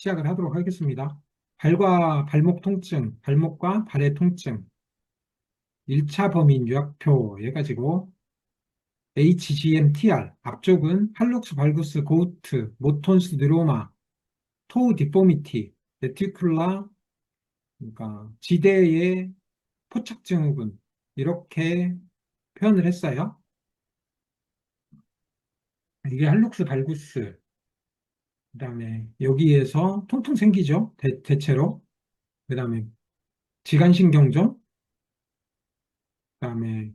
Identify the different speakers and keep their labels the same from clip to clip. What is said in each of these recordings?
Speaker 1: 시작을 하도록 하겠습니다. 발과 발목 통증, 발목과 발의 통증, 1차 범인 요약표 해가지고 HGMTR, 앞쪽은 할룩스 발구스 고우트, 모톤스 뉴로마, 토우 디포미티, 레티큘라, 그러니까 지대의 포착 증후군 이렇게 표현을 했어요. 이게 할룩스 발구스, 그다음에 여기에서 통풍 생기죠. 대체로. 그다음에 지간신경종, 그다음에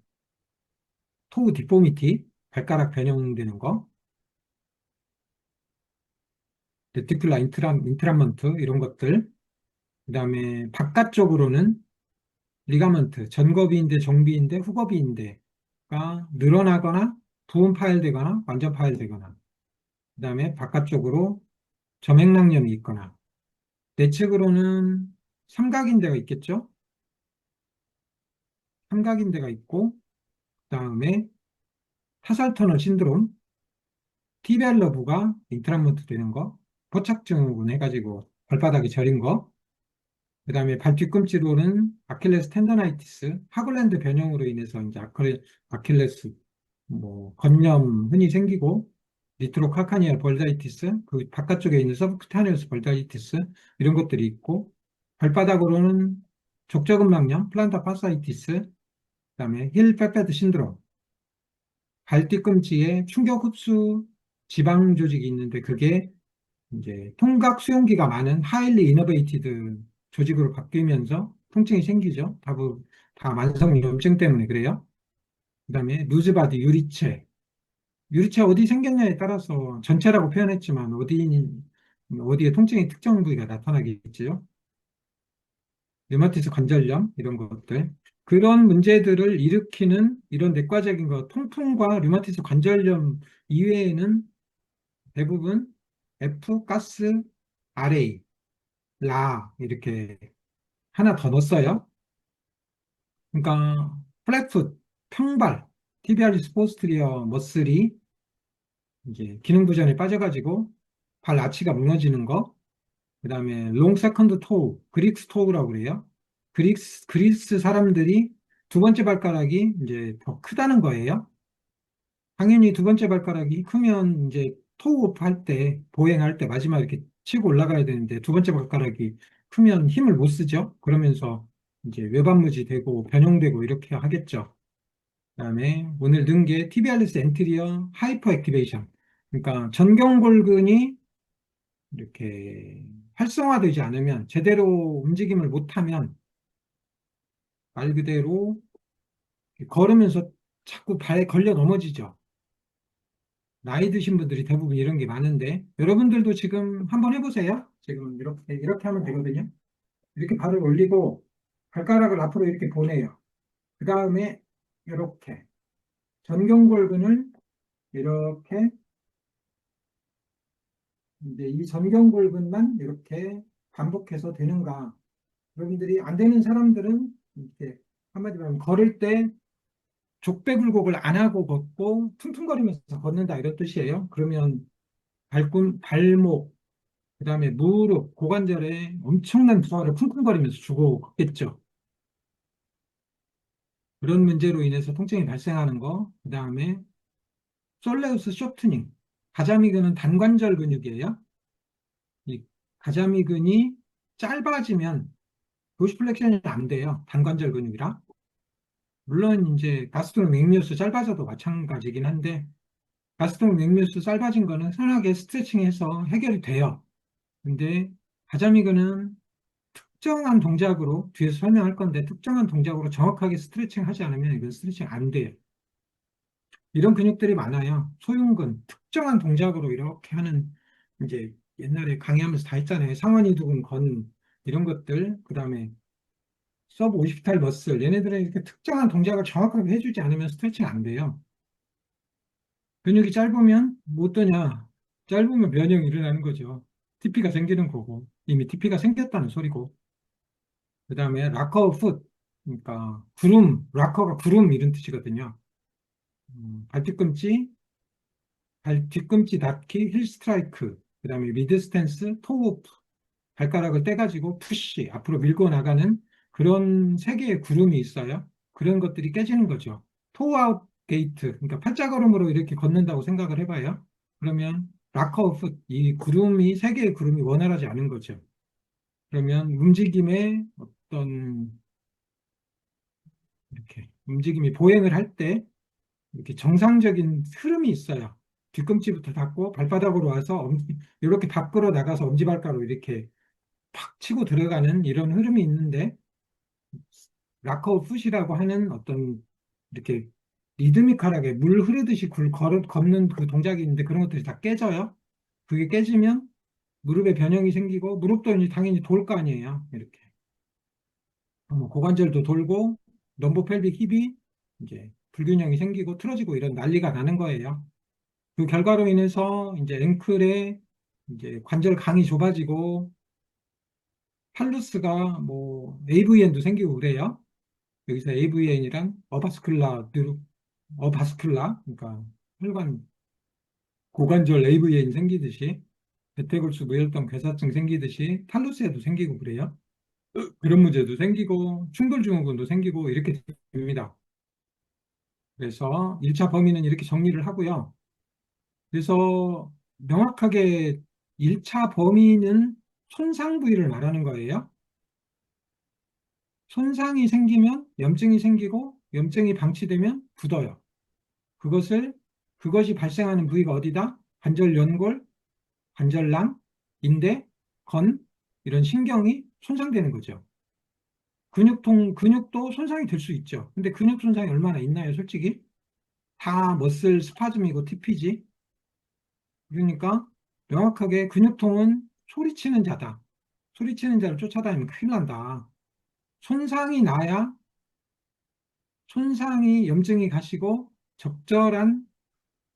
Speaker 1: 토우 디포미티, 발가락 변형되는 거, 레티큘라 인트라먼트 이런 것들, 그 다음에 바깥쪽으로는 리가먼트, 전거비인대, 정비인대, 후거비인대가 늘어나거나 부분 파열되거나 완전 파열되거나, 그 다음에 바깥쪽으로 점액낭염이 있거나, 내측으로는 삼각인대가 있겠죠? 삼각인대가 있고, 그 다음에 타살터널 신드롬, 티비알 러브가 인트라먼트 되는 거, 포착증후군 해가지고 발바닥이 저린 거, 그 다음에 발 뒤꿈치로는 아킬레스 텐더나이티스, 하글랜드 변형으로 인해서 이제 아킬레스 건염 흔히 생기고, 리트로칼카니아 벌다이티스, 그 바깥쪽에 있는 서브큐타니어스 벌다이티스 이런 것들이 있고, 발바닥으로는 족저근막염, 플란타 파사이티스, 그다음에 힐 페페드 신드롬, 발 뒤꿈치에 충격 흡수 지방 조직이 있는데 그게 이제 통각 수용기가 많은 하일리 이너베이티드 조직으로 바뀌면서 통증이 생기죠. 다 만성 염증 때문에 그래요. 그다음에 루즈바디 유리체. 유리체 어디 생겼냐에 따라서 전체라고 표현했지만 어디에 통증의 특정 부위가 나타나겠지요. 류마티스 관절염 이런 것들. 그런 문제들을 일으키는 이런 내과적인 거 통풍과 류마티스 관절염 이외에는 대부분 F 가스 RA 라 이렇게 하나 더 넣었어요. 그러니까 플랫풋, 평발, 티비아리스 포스트리어 머슬이 이제 기능 부전에 빠져가지고 발 아치가 무너지는 거, 그다음에 롱 세컨드 토우, 그릭스 토우라고 그래요. 그리스 사람들이 두 번째 발가락이 이제 더 크다는 거예요. 당연히 두 번째 발가락이 크면 이제 토우업 할 때, 보행할 때 마지막 이렇게 치고 올라가야 되는데 두 번째 발가락이 크면 힘을 못 쓰죠. 그러면서 이제 외반무지 되고 변형되고 이렇게 하겠죠. 그다음에 오늘 넣은 게 티비알리스 엔트리어 하이퍼 액티베이션. 그러니까 전경골근이 이렇게 활성화되지 않으면 제대로 움직임을 못하면 말 그대로 걸으면서 자꾸 발에 걸려 넘어지죠. 나이 드신 분들이 대부분 이런 게 많은데 여러분들도 지금 한번 해보세요. 지금 이렇게 하면 되거든요. 이렇게 발을 올리고 발가락을 앞으로 이렇게 보내요. 그 다음에 이렇게 전경골근을 이렇게 이제 이 전경골근만 이렇게 반복해서 되는가. 여러분들이 안 되는 사람들은 이렇게 한마디로 하면 걸을 때 족배굴곡을 안 하고 걷고 퉁퉁거리면서 걷는다 이런 뜻이에요. 그러면 발목, 그다음에 무릎, 고관절에 엄청난 부하를 쿵쿵거리면서 주고 걷겠죠. 그런 문제로 인해서 통증이 발생하는 거. 그다음에 솔레우스 쇼트닝. 가자미근은 단관절 근육이에요. 이 가자미근이 짧아지면 도시플렉션이 안 돼요. 단관절 근육이라. 물론 이제 가스트록 맥미우스 짧아져도 마찬가지긴 한데 가스트록 맥미우스 짧아진 거는 흔하게 스트레칭해서 해결이 돼요. 근데 가자미근은 특정한 동작으로 뒤에서 설명할 건데 특정한 동작으로 정확하게 스트레칭 하지 않으면 이건 스트레칭 안 돼요. 이런 근육들이 많아요. 소흉근, 특정한 동작으로 이렇게 하는 이제 옛날에 강의하면서 다 했잖아요. 상완이두근 건 이런 것들, 그다음에 서브 오시피탈 머슬 얘네들은 이렇게 특정한 동작을 정확하게 해주지 않으면 스트레칭 안 돼요. 근육이 짧으면 못 되냐? 짧으면 변형이 일어나는 거죠. TP가 생기는 거고 이미 TP가 생겼다는 소리고. 그다음에 락커 풋, 그러니까 구름, 락커가 구름 이런 뜻이거든요. 발뒤꿈치, 발 뒤꿈치 닿기, 힐 스트라이크, 그다음에 미드 스탠스, 토우 오프. 발가락을 떼가지고 푸시 앞으로 밀고 나가는 그런 세 개의 구름이 있어요. 그런 것들이 깨지는 거죠. 토우아웃 게이트, 그러니까 팔자걸음으로 이렇게 걷는다고 생각을 해봐요. 그러면 락커오프, 이 구름이, 세 개의 구름이 원활하지 않은 거죠. 그러면 움직임의 어떤 이렇게 움직임이 보행을 할 때 이렇게 정상적인 흐름이 있어요. 뒤꿈치부터 닿고 발바닥으로 와서 이렇게 밖으로 나가서 엄지발가락으로 이렇게 팍 치고 들어가는 이런 흐름이 있는데 락커 풋이라고 하는 어떤 이렇게 리드미컬하게 물 흐르듯이 걷는 그 동작이 있는데 그런 것들이 다 깨져요. 그게 깨지면 무릎에 변형이 생기고 무릎도 이제 당연히 돌 거 아니에요. 이렇게 뭐 고관절도 돌고 럼보펠빅 힙이 이제 불균형이 생기고 틀어지고 이런 난리가 나는 거예요. 그 결과로 인해서 이제 앵클에 이제 관절 강이 좁아지고 팔루스가 뭐 AVN도 생기고 그래요. 여기서 AVN이란 어바스쿨라 그러니까 혈관 고관절 AVN 생기듯이 배태골수 무혈병 괴사증 생기듯이 탈루스에도 생기고 그래요. 그런 문제도 생기고 충돌증후군도 생기고 이렇게 됩니다. 그래서 1차 범위는 이렇게 정리를 하고요. 그래서 명확하게 1차 범위는 손상 부위를 말하는 거예요. 손상이 생기면 염증이 생기고 염증이 방치되면 굳어요. 그것을 그것이 발생하는 부위가 어디다? 관절 연골, 관절낭, 인대, 건 이런 신경이 손상되는 거죠. 근육도 손상이 될 수 있죠. 근데 근육 손상이 얼마나 있나요, 솔직히? 다 머슬 스파즘이고 TP지. 그러니까 명확하게 근육통은 소리치는 자다. 소리치는 자를 쫓아다니면 큰일 난다. 손상이 나야 손상이 염증이 가시고 적절한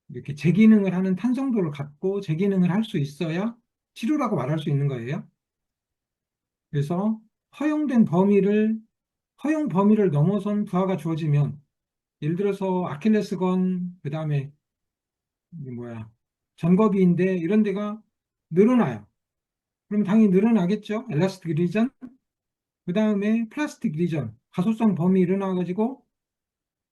Speaker 1: 이렇게 재기능을 하는 탄성도를 갖고 재기능을 할 수 있어야 치료라고 말할 수 있는 거예요. 그래서 허용된 범위를 허용 범위를 넘어선 부하가 주어지면 예를 들어서 아킬레스건 그다음에 이게 뭐야 전거비인데 이런 데가 늘어나요. 그럼 당연히 늘어나겠죠. 엘라스틱 리전 그다음에 플라스틱 리전 가소성 범위 일어나가지고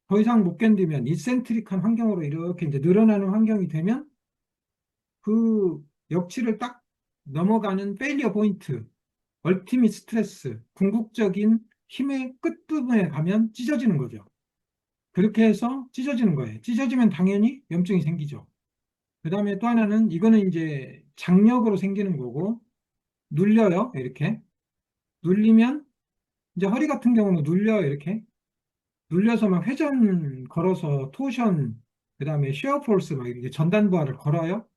Speaker 1: 더 이상 못 견디면 이센트릭한 환경으로 이렇게 이제 늘어나는 환경이 되면 그 역치를 딱 넘어가는 페일리어 포인트, 얼티밋 스트레스, 궁극적인 힘의 끝부분에 가면 찢어지는 거죠. 그렇게 해서 찢어지는 거예요. 찢어지면 당연히 염증이 생기죠. 그 다음에 또 하나는 이거는 이제 장력으로 생기는 거고 눌려요. 이렇게 눌리면 이제 허리 같은 경우는 눌려요. 이렇게 눌려서 막 회전 걸어서 토션 그 다음에 시어 폴스 막 이렇게 전단 부하를 걸어요.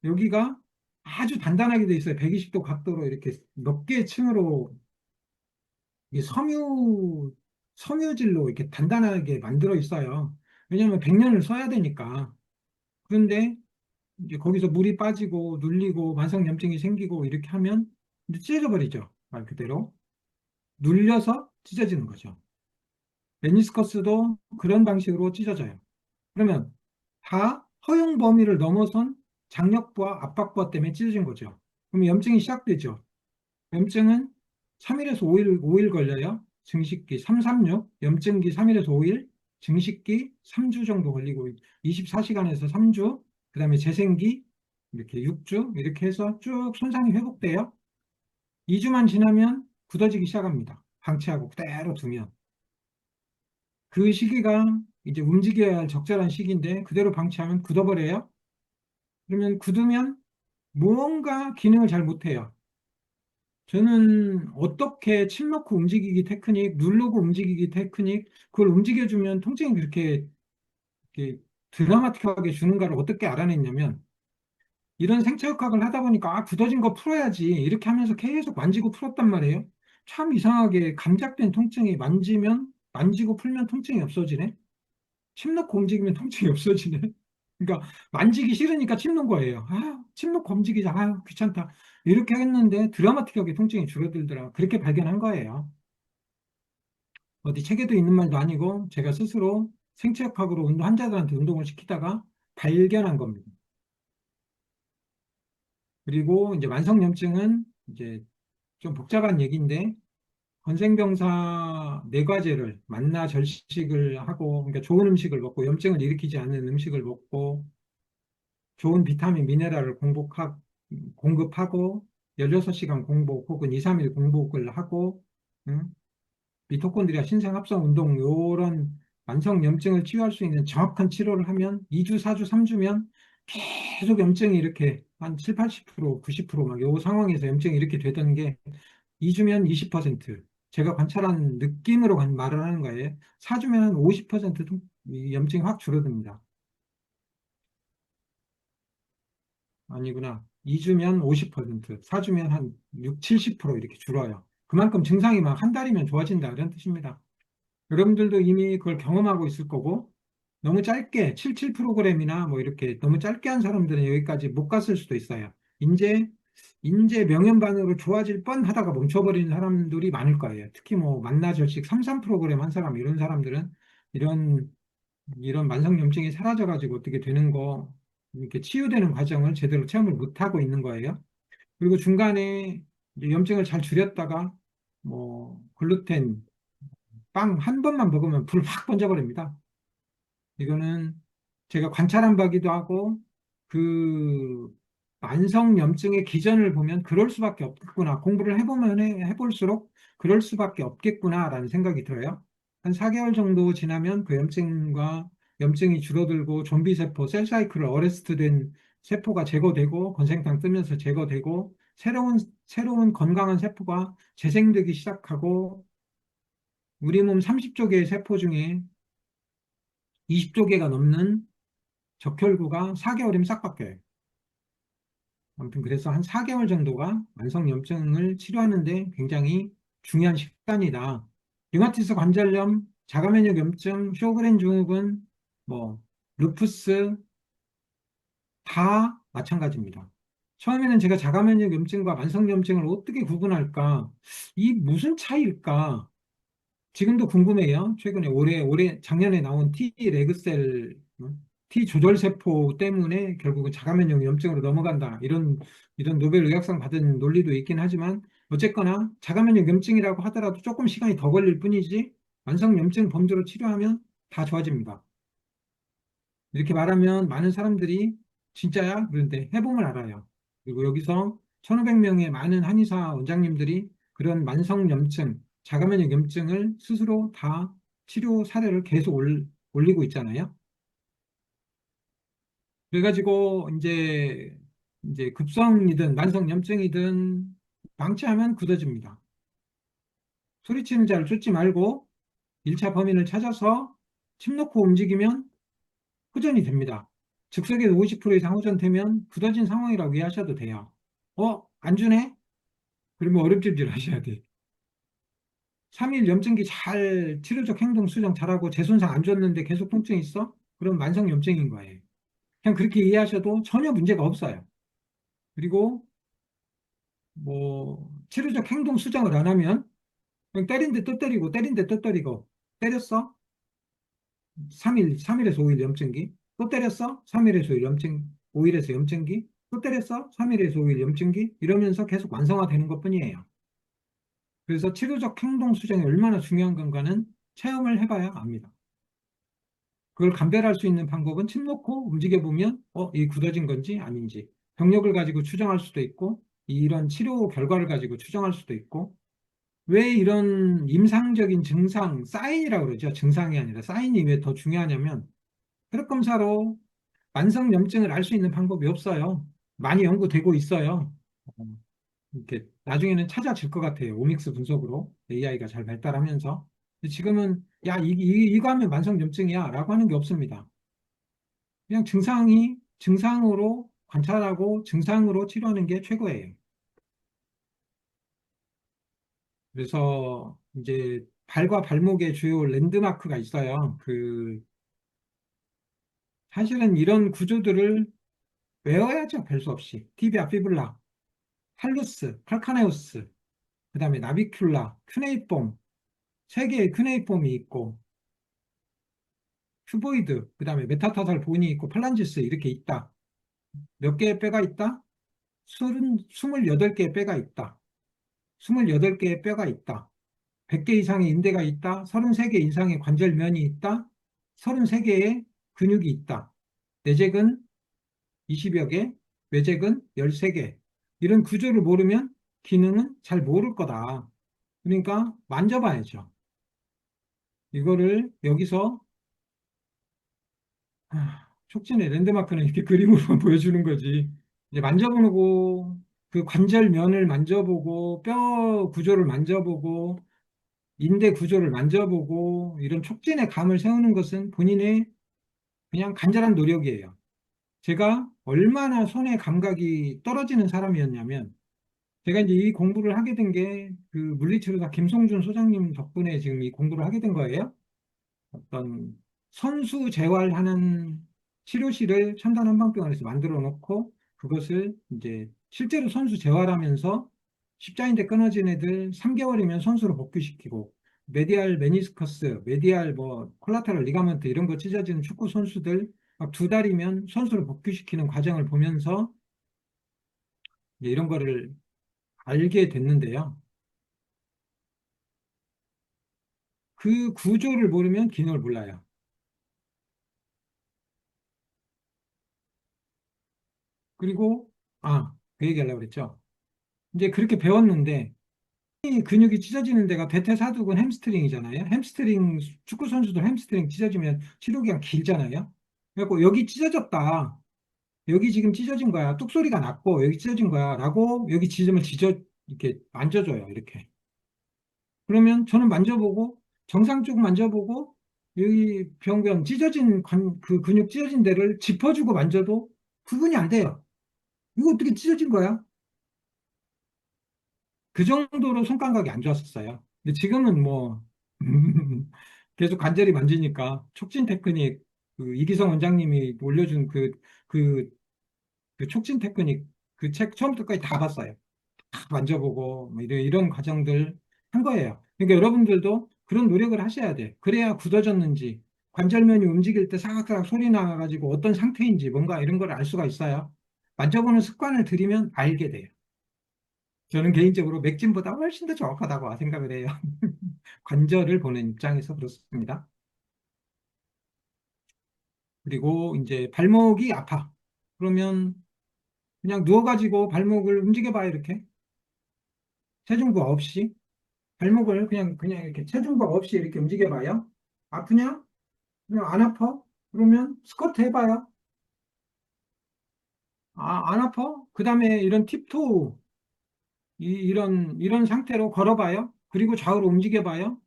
Speaker 1: 여기가 아주 단단하게 돼 있어요. 120도 각도로 이렇게 몇 개의 층으로 이 섬유질로 이렇게 단단하게 만들어 있어요. 왜냐하면 100년을 써야 되니까. 그런데 이제 거기서 물이 빠지고 눌리고 만성염증이 생기고 이렇게 하면 이제 찢어져 버리죠. 말 그대로. 눌려서 찢어지는 거죠. 메니스커스도 그런 방식으로 찢어져요. 그러면 다 허용 범위를 넘어선 장력부와 압박부하 때문에 찢어진 거죠. 그럼 염증이 시작되죠. 염증은 3일에서 5일 걸려요. 증식기 336, 염증기 3일에서 5일, 증식기 3주 정도 걸리고 24시간에서 3주, 그 다음에 재생기 이렇게 6주 이렇게 해서 쭉 손상이 회복돼요. 2주만 지나면 굳어지기 시작합니다. 방치하고 그대로 두면. 그 시기가 이제 움직여야 할 적절한 시기인데 그대로 방치하면 굳어버려요. 그러면 굳으면 무언가 기능을 잘 못해요. 저는 어떻게 침 넣고 움직이기 테크닉, 누르고 움직이기 테크닉, 그걸 움직여주면 통증이 그렇게 이렇게 드라마틱하게 주는가를 어떻게 알아냈냐면, 이런 생체역학을 하다 보니까, 아, 굳어진 거 풀어야지. 이렇게 하면서 계속 만지고 풀었단 말이에요. 참 이상하게 감작된 통증이 만지고 풀면 통증이 없어지네? 침 넣고 움직이면 통증이 없어지네? 그러니까 만지기 싫으니까 침 넣은 거예요. 아, 침 넣고 움직이자. 아, 귀찮다. 이렇게 했는데 드라마틱하게 통증이 줄어들더라. 그렇게 발견한 거예요. 어디 책에도 있는 말도 아니고 제가 스스로 생체역학으로 환자들한테 운동을 시키다가 발견한 겁니다. 그리고 이제 만성염증은 이제 좀 복잡한 얘기인데 건생병사 네 가지를 만나 절식을 하고 그러니까 좋은 음식을 먹고 염증을 일으키지 않는 음식을 먹고 좋은 비타민, 미네랄을 공급하고 16시간 공복 혹은 2, 3일 공복을 하고 응? 미토콘드리아 신생합성 운동 요런 만성 염증을 치유할 수 있는 정확한 치료를 하면 2주, 4주, 3주면 계속 염증이 이렇게 한 7, 80%, 90%막 요 상황에서 염증이 이렇게 되던 게 2주면 20%, 제가 관찰한 느낌으로 말을 하는 거예요. 4주면 한 50%도 이 염증이 확 줄어듭니다. 아니구나. 2주면 50%, 4주면 한 6, 70% 이렇게 줄어요. 그만큼 증상이 막 한 달이면 좋아진다 이런 뜻입니다. 여러분들도 이미 그걸 경험하고 있을 거고 너무 짧게 77 프로그램이나 뭐 이렇게 너무 짧게 한 사람들은 여기까지 못 갔을 수도 있어요. 이제 명현반으로 좋아질 뻔 하다가 멈춰버리는 사람들이 많을 거예요. 특히 뭐 만나절식 33 프로그램 한 사람 이런 사람들은 이런 만성염증이 사라져가지고 어떻게 되는 거 이렇게 치유되는 과정을 제대로 체험을 못 하고 있는 거예요. 그리고 중간에 이제 염증을 잘 줄였다가 뭐 글루텐 빵 한 번만 먹으면 불 확 번져버립니다. 이거는 제가 관찰한 바기도 하고 그 만성염증의 기전을 보면 그럴 수밖에 없겠구나. 공부를 해보면 해볼수록 그럴 수밖에 없겠구나라는 생각이 들어요. 한 4개월 정도 지나면 그 염증이 줄어들고 좀비 세포, 셀 사이클을 어레스트된 세포가 제거되고 건생탕 뜨면서 제거되고 새로운 건강한 세포가 재생되기 시작하고 우리 몸 30조 개의 세포 중에 20조 개가 넘는 적혈구가 4개월이면 싹 바뀌어요. 아무튼 그래서 한 4개월 정도가 만성염증을 치료하는데 굉장히 중요한 시간이다. 류마티스 관절염, 자가면역염증, 쇼그렌 증후군, 뭐 루푸스 다 마찬가지입니다. 처음에는 제가 자가면역염증과 만성염증을 어떻게 구분할까? 이 무슨 차이일까? 지금도 궁금해요. 최근에 작년에 나온 T 레그셀, T 조절 세포 때문에 결국은 자가면역 염증으로 넘어간다. 이런 노벨 의학상 받은 논리도 있긴 하지만, 어쨌거나 자가면역 염증이라고 하더라도 조금 시간이 더 걸릴 뿐이지, 만성 염증 범주로 치료하면 다 좋아집니다. 이렇게 말하면 많은 사람들이 진짜야? 그런데 해보면 알아요. 그리고 여기서 1,500명의 많은 한의사 원장님들이 그런 만성염증, 자가면역 염증을 스스로 다 치료 사례를 계속 올리고 있잖아요. 그래가지고 이제 급성이든 만성염증이든 방치하면 굳어집니다. 소리치는 자를 쫓지 말고 1차 범인을 찾아서 침 놓고 움직이면 호전이 됩니다. 즉석에서 50% 이상 호전되면 굳어진 상황이라고 이해하셔도 돼요. 안 주네? 그러면 어렵질질 하셔야 돼. 3일 염증기 잘 치료적 행동 수정 잘하고 재손상 안 줬는데 계속 통증이 있어? 그럼 만성 염증인 거예요. 그냥 그렇게 이해하셔도 전혀 문제가 없어요. 그리고 뭐 치료적 행동 수정을 안 하면 그냥 때린 데 또 때리고 때린 데 또 때리고 때렸어? 3일에서 5일 염증기. 또 때렸어? 3일에서 5일에서 염증기. 또 때렸어? 3일에서 5일 염증기. 이러면서 계속 완성화되는 것뿐이에요. 그래서 치료적 행동 수정이 얼마나 중요한 건가는 체험을 해봐야 압니다. 그걸 감별할 수 있는 방법은 침 놓고 움직여보면, 이게 굳어진 건지 아닌지. 병력을 가지고 추정할 수도 있고, 이런 치료 결과를 가지고 추정할 수도 있고, 왜 이런 임상적인 증상, 사인이라고 그러죠. 증상이 아니라 사인이 왜 더 중요하냐면, 혈액 검사로 만성염증을 알 수 있는 방법이 없어요. 많이 연구되고 있어요. 어, 이렇게 나중에는 찾아질 것 같아요. 오믹스 분석으로 AI가 잘 발달하면서. 근데 지금은 야, 이거 하면 만성염증이야 라고 하는 게 없습니다. 그냥 증상으로 관찰하고 증상으로 치료하는 게 최고예요. 그래서 이제 발과 발목에 주요 랜드마크가 있어요. 사실은 이런 구조들을 외워야죠. 별 수 없이. 티비아 피블라, 팔루스, 칼카네우스, 그 다음에 나비큘라, 큐네이폼, 세 개의 큐네이폼이 있고, 큐보이드, 그 다음에 메타타살 본이 있고, 팔란지스 이렇게 있다. 몇 개의 뼈가 있다? 28개의 뼈가 있다. 28개의 뼈가 있다. 100개 이상의 인대가 있다. 33개 이상의 관절면이 있다. 33개의 근육이 있다. 내재근 20여 개, 외재근 13개. 이런 구조를 모르면 기능은 잘 모를 거다. 그러니까 만져봐야죠. 이거를 여기서 촉진의 랜드마크는 이렇게 그림으로 보여주는 거지. 이제 만져보고 그 관절면을 만져보고 뼈 구조를 만져보고 인대 구조를 만져보고 이런 촉진의 감을 세우는 것은 본인의 그냥 간절한 노력이에요. 제가 얼마나 손의 감각이 떨어지는 사람이었냐면 제가 이제 이 공부를 하게 된 게 그 물리치료사 김성준 소장님 덕분에 지금 이 공부를 하게 된 거예요. 어떤 선수 재활하는 치료실을 첨단 한방병원에서 만들어 놓고 그것을 이제 실제로 선수 재활하면서 십자인대 끊어진 애들 3개월이면 선수로 복귀시키고 메디알 메니스커스, 메디알 뭐 콜라테럴 리가먼트 이런 거 찢어지는 축구 선수들 막 2달이면 선수로 복귀시키는 과정을 보면서 이제 이런 거를 알게 됐는데요. 그 구조를 모르면 기능을 몰라요. 그리고 그 얘기하려고 그랬죠. 이제 그렇게 배웠는데 이 근육이 찢어지는 데가 대퇴사두근 햄스트링이잖아요. 햄스트링 축구 선수들 햄스트링 찢어지면 치료 기간 길잖아요. 그래갖고 여기 찢어졌다. 여기 지금 찢어진 거야. 뚝소리가 났고 여기 찢어진 거야라고 여기 지점을 이렇게 만져줘요. 이렇게. 그러면 저는 만져보고 정상 쪽 만져보고 여기 병변 찢어진 그 근육 찢어진 데를 짚어주고 만져도 구분이 안 돼요. 이거 어떻게 찢어진 거야? 그 정도로 손감각이 안 좋았었어요. 근데 지금은 뭐 계속 관절이 만지니까 촉진 테크닉 그 이기성 원장님이 올려준 그, 그 촉진 테크닉 그 책 처음부터 까지 다 봤어요. 다 만져보고 뭐 이런 과정들 한 거예요. 그러니까 여러분들도 그런 노력을 하셔야 돼. 그래야 굳어졌는지 관절면이 움직일 때 사각사각 소리 나가지고 어떤 상태인지 뭔가 이런 걸 알 수가 있어요. 만져보는 습관을 들이면 알게 돼요. 저는 개인적으로 맥진보다 훨씬 더 정확하다고 생각을 해요. 관절을 보는 입장에서 그렇습니다. 그리고 이제 발목이 아파. 그러면 그냥 누워가지고 발목을 움직여봐요, 이렇게. 체중부 없이. 발목을 그냥 이렇게 체중부 없이 이렇게 움직여봐요. 아프냐? 그냥 안 아파? 그러면 스쿼트 해봐요. 안 아파? 그 다음에 이런 팁토, 이런 상태로 걸어봐요. 그리고 좌우로 움직여봐요.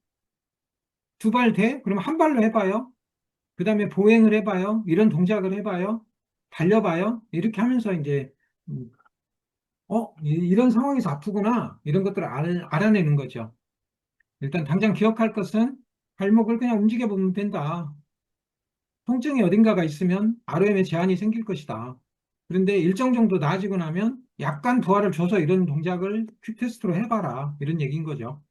Speaker 1: 2발 돼? 그럼 한 발로 해봐요. 그 다음에 보행을 해봐요. 이런 동작을 해봐요. 달려봐요. 이렇게 하면서 이제, 음, 이런 상황에서 아프구나. 이런 것들을 알아내는 거죠. 일단 당장 기억할 것은 발목을 그냥 움직여보면 된다. 통증이 어딘가가 있으면 ROM에 제한이 생길 것이다. 그런데 일정 정도 나아지고 나면 약간 부하를 줘서 이런 동작을 퀵 테스트로 해봐라. 이런 얘기인 거죠.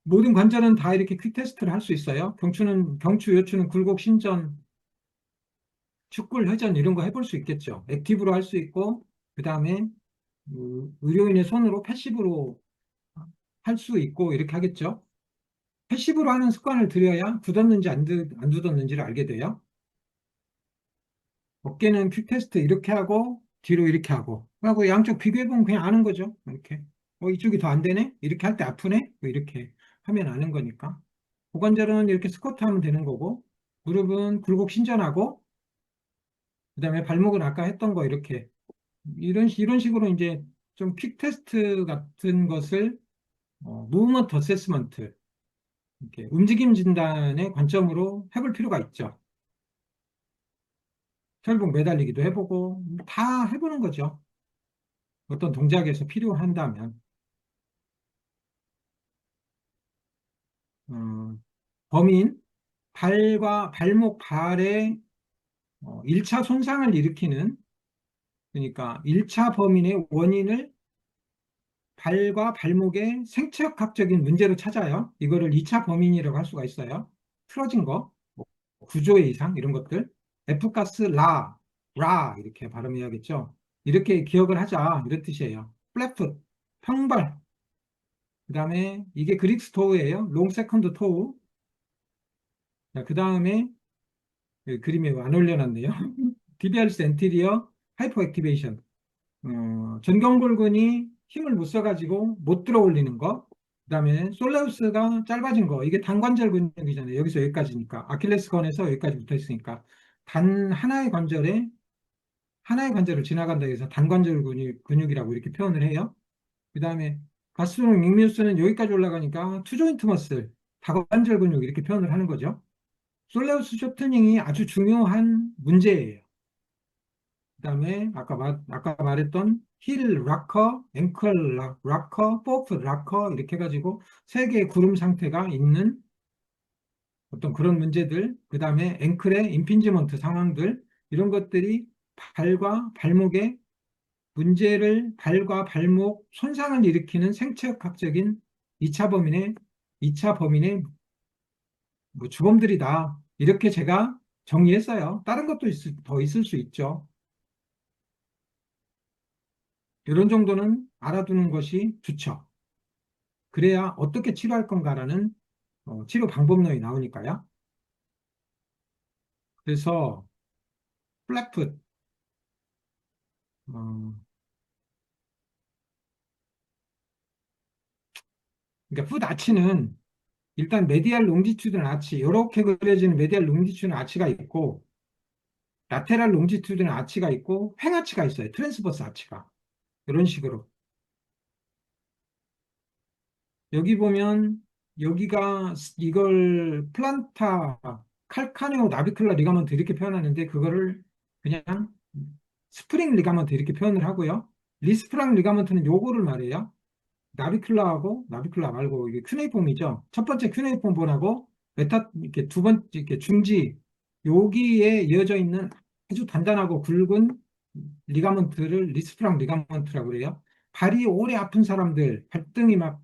Speaker 1: 모든 관절은 다 이렇게 퀵 테스트를 할 수 있어요. 경추, 요추는 굴곡, 신전, 축굴, 회전 이런 거 해볼 수 있겠죠. 액티브로 할 수 있고, 그 다음에 의료인의 손으로 패시브로 할 수 있고 이렇게 하겠죠. 패시브로 하는 습관을 들여야 굳었는지 안 굳었는지를 알게 돼요. 어깨는 퀵 테스트 이렇게 하고 뒤로 이렇게 하고 양쪽 비교해보면 그냥 아는 거죠. 이렇게 이쪽이 더 안 되네? 이렇게 할 때 아프네? 뭐 이렇게 하면 아는 거니까. 고관절은 이렇게 스쿼트 하면 되는 거고 무릎은 굴곡 신전하고 그다음에 발목은 아까 했던 거 이렇게 이런 식으로 이제 좀 퀵 테스트 같은 것을 무브먼트 어세스먼트 이렇게 움직임 진단의 관점으로 해볼 필요가 있죠. 철봉 매달리기도 해보고 다 해보는 거죠. 어떤 동작에서 필요한다면 어, 범인 발과 발목 발에 1차 손상을 일으키는 그러니까 1차 범인의 원인을 발과 발목의 생체학적인 문제로 찾아요. 이거를 2차 범인이라고 할 수가 있어요. 틀어진 거, 뭐 구조의 이상 이런 것들. F가스 라 이렇게 발음해야겠죠. 이렇게 기억을 하자 이런 뜻이에요. 플랫풋 평발, 그 다음에 이게 그릭스 토우예요. 롱 세컨드 토우. 그 다음에 그림에 안 올려놨네요. DBRS 엔티리어 하이퍼 액티베이션. 전경골근이 힘을 못 써가지고 못 들어 올리는 거. 그다음에 솔레우스가 짧아진 거. 이게 단관절 근육이잖아요. 여기서 여기까지니까. 아킬레스건에서 여기까지 붙어 있으니까. 단 하나의 관절을 지나간다 해서 단관절 근육이라고 이렇게 표현을 해요. 그다음에 가스트로닉 믹뮤스는 여기까지 올라가니까 투조인트 머슬, 다관절 근육 이렇게 표현을 하는 거죠. 솔레우스 쇼트닝이 아주 중요한 문제예요. 그다음에 아까 말했던 힐 락커, 앵클 락커, 포트 락커 이렇게 해가지고 세 개의 구름 상태가 있는 어떤 그런 문제들, 그다음에 앵클의 임핀지먼트 상황들 이런 것들이 발과 발목에 발과 발목 손상을 일으키는 생체학적인 2차 범인의 2차 범인의 뭐 주범들이다. 이렇게 제가 정리했어요. 다른 것도 더 있을 수 있죠. 이런 정도는 알아두는 것이 좋죠. 그래야 어떻게 치료할 건가라는 치료 방법론이 나오니까요. 그래서 플랫풋, 어, 그러니까 풋 아치는 일단 메디알 롱지튜드널 아치, 이렇게 그려지는 메디알 롱지튜드널 아치가 있고 라테랄 롱지튜드널 아치가 있고 횡아치가 있어요. 트랜스버스 아치가. 이런 식으로. 여기 보면 여기가 이걸 플란타 칼카네오 나비클라 리가먼트 이렇게 표현하는데 그거를 그냥 스프링 리가먼트 이렇게 표현을 하고요. 리스프랑 리가먼트는 요거를 말해요. 나비클라 말고 이게 큐네이폼이죠. 첫 번째 큐네이폼본하고 이렇게 두 번째 이렇게 중지 여기에 이어져 있는 아주 단단하고 굵은 리가먼트를 리스프랑 리가먼트라고 그래요. 발이 오래 아픈 사람들, 발등이 막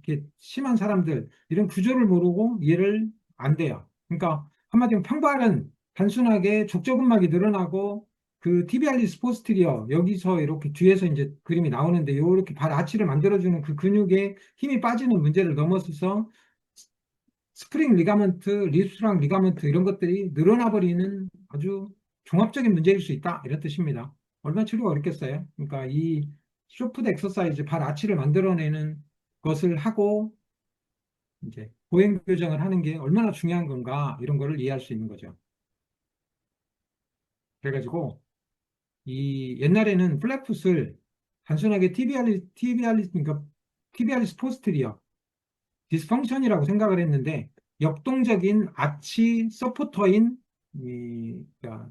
Speaker 1: 이렇게 심한 사람들 이런 구조를 모르고 이해를 안 돼요. 그러니까 한마디로 평발은 단순하게 족저근막이 늘어나고 그 티비알리스 포스티리어 여기서 이렇게 뒤에서 이제 그림이 나오는데 이렇게 발 아치를 만들어주는 그 근육에 힘이 빠지는 문제를 넘어서서 스프링 리가먼트, 리스트랑 리가먼트 이런 것들이 늘어나 버리는 아주 종합적인 문제일 수 있다 이런 뜻입니다. 얼마나 치료가 어렵겠어요. 그러니까 이 쇼프트 엑서사이즈 발 아치를 만들어내는 것을 하고 이제 보행 교정을 하는 게 얼마나 중요한 건가 이런 거를 이해할 수 있는 거죠. 그래가지고 이 옛날에는 플랫풋을 단순하게 그러니까 티비알리스 포스트리어 디스펑션이라고 생각을 했는데 역동적인 아치 서포터인 그러니까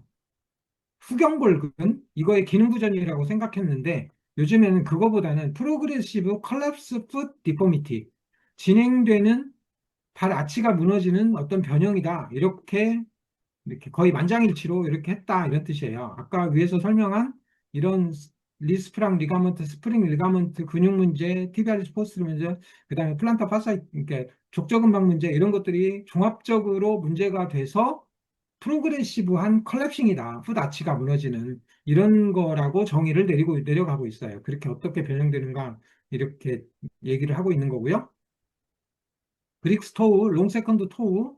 Speaker 1: 후경골근 이거의 기능 부전이라고 생각했는데 요즘에는 그거보다는 프로그레시브 컬랩스 풋 디포미티 진행되는 발 아치가 무너지는 어떤 변형이다 이렇게 거의 만장일치로 이렇게 했다 이런 뜻이에요. 아까 위에서 설명한 이런 리스프랑 리가먼트, 스프링 리가먼트 근육 문제, 티비아리스 포스트 문제, 그다음에 플란타 파사이 그러니까 족저근막 문제 이런 것들이 종합적으로 문제가 돼서 프로그레시브한 컬랩싱이다. 풋 아치가 무너지는 이런 거라고 정의를 내려가고 있어요. 그렇게 어떻게 변형되는가 이렇게 얘기를 하고 있는 거고요. 브릭스 토우, 롱 세컨드 토우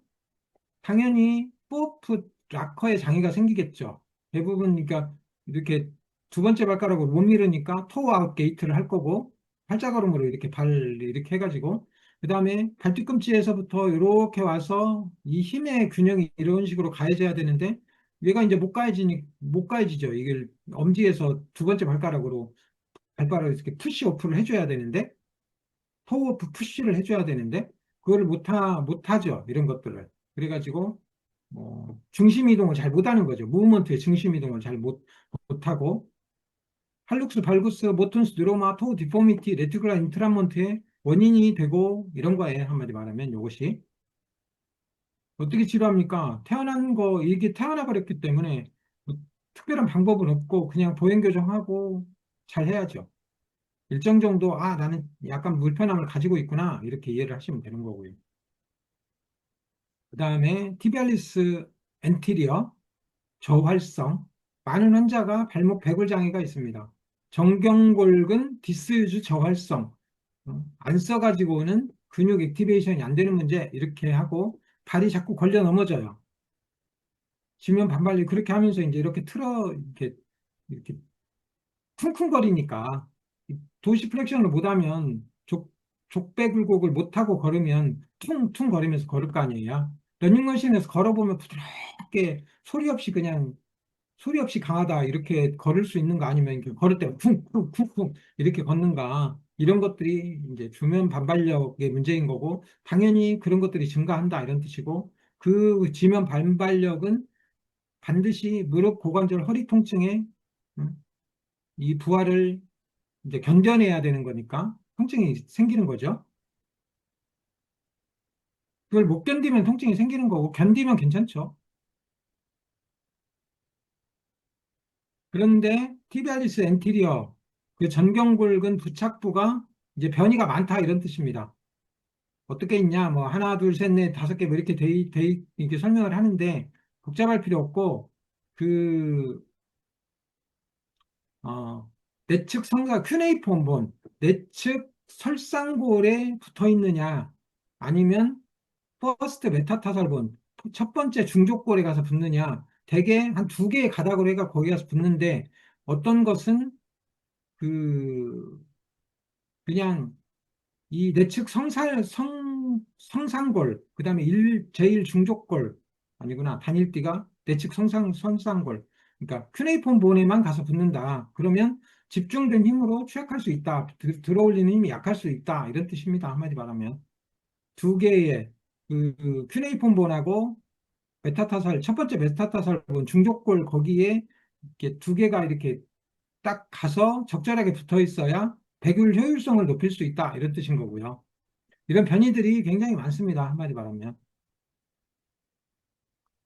Speaker 1: 당연히 포프 락커에 장애가 생기겠죠. 대부분 그러니까 이렇게 두 번째 발가락으로 못 밀으니까 토우 아웃 게이트를 할 거고 팔자걸음으로 이렇게 이렇게 해가지고 그 다음에 발 뒤꿈치에서부터 이렇게 와서 이 힘의 균형이 이런 식으로 가해져야 되는데 얘가 이제 못 가해지죠. 이게 엄지에서 두 번째 발가락을 이렇게 푸시 오프를 해줘야 되는데 토우 오프 푸시를 해줘야 되는데 그거를 못하죠. 이런 것들을. 그래가지고 중심 이동을 잘 못하는 거죠. 무브먼트의 중심 이동을 잘 못하고 할룩스, 발구스, 모톤스, 뉴로마, 토우 디포미티, 레티큘라 인트라먼트의 원인이 되고 이런 거에 한마디 말하면 이것이 어떻게 치료합니까? 이게 태어나 버렸기 때문에 뭐 특별한 방법은 없고 그냥 보행 교정하고 잘 해야죠. 일정 정도 나는 약간 불편함을 가지고 있구나 이렇게 이해를 하시면 되는 거고요. 그 다음에 티비알리스 엔티리어 저활성 많은 환자가 발목 배골 장애가 있습니다. 정경골근 디스유즈 저활성. 안 써가지고는 근육 액티베이션이 안 되는 문제 이렇게 하고 발이 자꾸 걸려 넘어져요. 지면 반발력 그렇게 하면서 이제 이렇게 이렇게 쿵쿵거리니까 도시 플렉션을 못하면 족배굴곡을 못하고 걸으면 퉁퉁 거리면서 걸을 거 아니에요. 러닝머신에서 걸어보면 부드럽게 소리 없이 강하다 이렇게 걸을 수 있는 거 아니면 이렇게 걸을 때 쿵쿵쿵쿵 이렇게 걷는가 이런 것들이 이제 주면 반발력의 문제인 거고 당연히 그런 것들이 증가한다 이런 뜻이고 그 지면 반발력은 반드시 무릎 고관절 허리 통증에 음, 이 부하를 이제 견뎌내야 되는 거니까 통증이 생기는 거죠. 그걸 못 견디면 통증이 생기는 거고 견디면 괜찮죠. 그런데 티비알리스 엔티리어 그 전경골근 부착부가 이제 변이가 많다 이런 뜻입니다. 어떻게 있냐 뭐 하나 둘 셋 넷 다섯 개 뭐 이렇게 이렇게 설명을 하는데 복잡할 필요 없고 그 내측 성사 큐네이폼본 내측 설상골에 붙어 있느냐 아니면 퍼스트 메타타설본 첫 번째 중족골에 가서 붙느냐 대개 한 두 개의 가닥으로 해가 거기 가서 붙는데 어떤 것은 그 그냥 이 내측 성상골 그다음에 제일 중족골 아니구나 단일띠가 내측 성상골 그러니까 큐네이폼 본에만 가서 붙는다 그러면 집중된 힘으로 취약할 수 있다 들어올리는 힘이 약할 수 있다 이런 뜻입니다 한마디 말하면 두 개의 그 큐네이폼 본하고 메타타살 첫 번째 메타타살 본 중족골 거기에 이렇게 두 개가 이렇게 딱 가서 적절하게 붙어 있어야 배율 효율성을 높일 수 있다 이런 뜻인 거고요. 이런 변이들이 굉장히 많습니다. 한마디 말하면.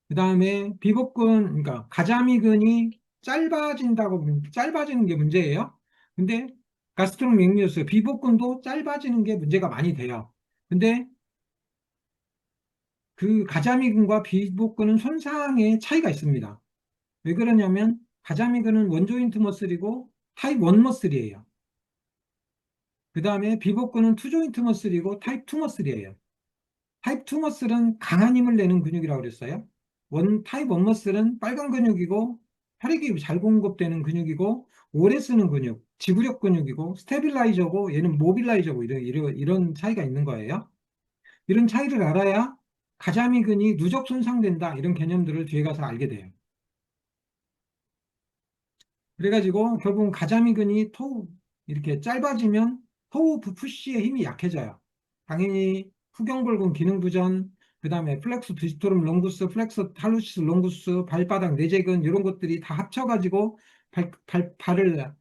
Speaker 1: 그 다음에 비복근, 그러니까 가자미근이 짧아지는 게 문제예요. 근데 가스트로맥미우스 비복근도 짧아지는 게 문제가 많이 돼요. 근데 그 가자미근과 비복근은 손상의 차이가 있습니다. 왜 그러냐면 가자미근은 원조인트 머슬이고 타입 1 머슬이에요. 그 다음에 비복근은 투조인트 머슬이고 타입 2 머슬이에요. 타입 2 머슬은 강한 힘을 내는 근육이라고 그랬어요. 타입 1 머슬은 빨간 근육이고 혈액이 잘 공급되는 근육이고 오래 쓰는 근육, 지구력 근육이고 스테빌라이저고 얘는 모빌라이저고 이런 차이가 있는 거예요. 이런 차이를 알아야 가자미근이 누적 손상된다 이런 개념들을 뒤에 가서 알게 돼요. 그래가지고 결국은 가자미근이 이렇게 짧아지면 푸시의 힘이 약해져요. 당연히 후경골근 기능부전, 그 다음에 플렉스 디스토름 롱구스, 플렉스 탈루시스 롱구스, 발바닥 내재근 이런 것들이 다 합쳐가지고 발을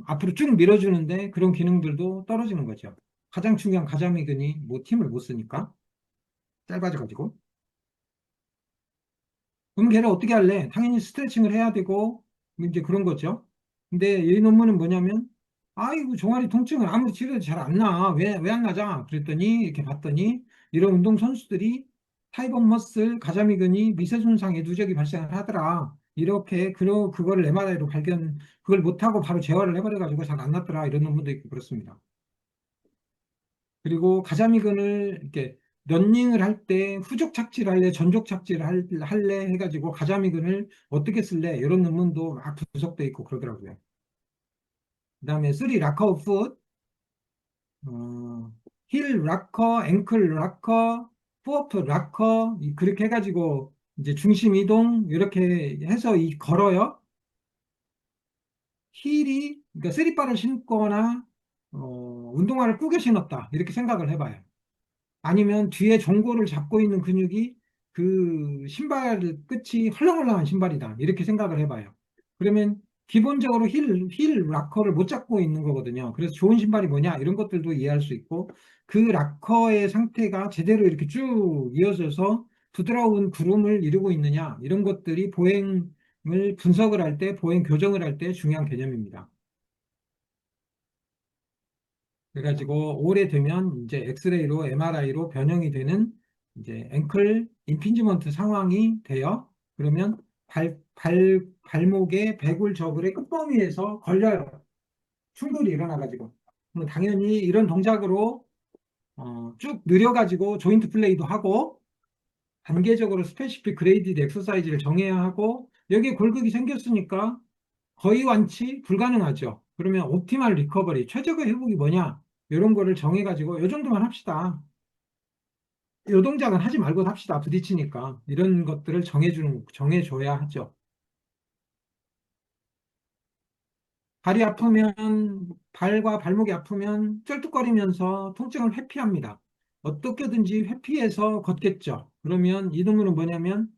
Speaker 1: 앞으로 쭉 밀어주는데 그런 기능들도 떨어지는 거죠. 가장 중요한 가자미근이 뭐 힘을 못 쓰니까 짧아져가지고. 그럼 걔를 어떻게 할래? 당연히 스트레칭을 해야 되고, 이제 그런 거죠. 근데 이 논문은 뭐냐면, 아이고, 종아리 통증은 아무리 치료해도 잘 안 나. 왜 안 나자? 그랬더니, 이렇게 봤더니, 이런 운동선수들이 타이번 머슬, 가자미근이 미세 손상의 누적이 발생을 하더라. 이렇게, 그거를 MRI로 그걸 못하고 바로 재활을 해버려가지고 잘 안 났더라. 이런 논문도 있고 그렇습니다. 그리고 가자미근을 이렇게 런닝을 할 때 후족 착지를 할래, 전족 할래 해가지고 가자미근을 어떻게 쓸래 이런 논문도 막 분석돼 있고 그러더라고요. 그다음에 쓰리 락커 풋, 힐 락커, 앵클 락커, 푸어트 락커 그렇게 해가지고 이제 중심 이동 이렇게 해서 걸어요. 힐이 그러니까 쓰리바를 신거나 운동화를 꾸겨 신었다 이렇게 생각을 해봐요. 아니면 뒤에 종고를 잡고 있는 근육이 그 신발 끝이 헐렁헐렁한 신발이다. 이렇게 생각을 해봐요. 그러면 기본적으로 힐 락커를 못 잡고 있는 거거든요. 그래서 좋은 신발이 뭐냐? 이런 것들도 이해할 수 있고 그 락커의 상태가 제대로 이렇게 쭉 이어져서 부드러운 구름을 이루고 있느냐? 이런 것들이 보행을 분석을 할 때, 보행 교정을 할 때 중요한 개념입니다. 그래가지고 오래되면 이제 엑스레이로 MRI로 변형이 되는 이제 앵클 임핀지먼트 상황이 돼요. 그러면 발목의 배굴 저글의 끝범위에서 걸려요. 충돌이 일어나가지고. 그럼 당연히 이런 동작으로 쭉 느려가지고 조인트 플레이도 하고 단계적으로 스페시픽 그레이디드 엑서사이즈를 정해야 하고 여기에 골격이 생겼으니까 거의 완치 불가능하죠. 그러면 옵티멀 리커버리, 최적의 회복이 뭐냐? 이런 거를 정해가지고 이 정도만 합시다. 이 동작은 하지 말고 합시다. 부딪히니까. 이런 것들을 정해줘야 하죠. 발이 아프면, 발과 발목이 아프면 쩔뚝거리면서 통증을 회피합니다. 어떻게든지 회피해서 걷겠죠. 그러면 이 동물은 뭐냐면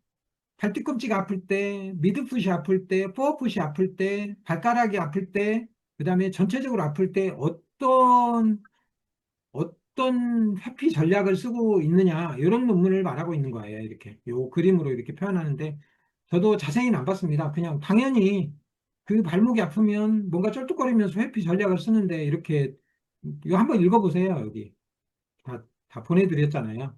Speaker 1: 발뒤꿈치가 아플 때, 미드풋이 아플 때, 포어풋이 아플 때, 발가락이 아플 때, 그 다음에 전체적으로 아플 때 어떤 회피 전략을 쓰고 있느냐, 이런 논문을 말하고 있는 거예요. 이렇게. 요 그림으로 이렇게 표현하는데, 저도 자세히는 안 봤습니다. 그냥 당연히 그 발목이 아프면 뭔가 쩔뚝거리면서 회피 전략을 쓰는데, 이렇게, 이거 한번 읽어보세요. 여기. 다 보내드렸잖아요.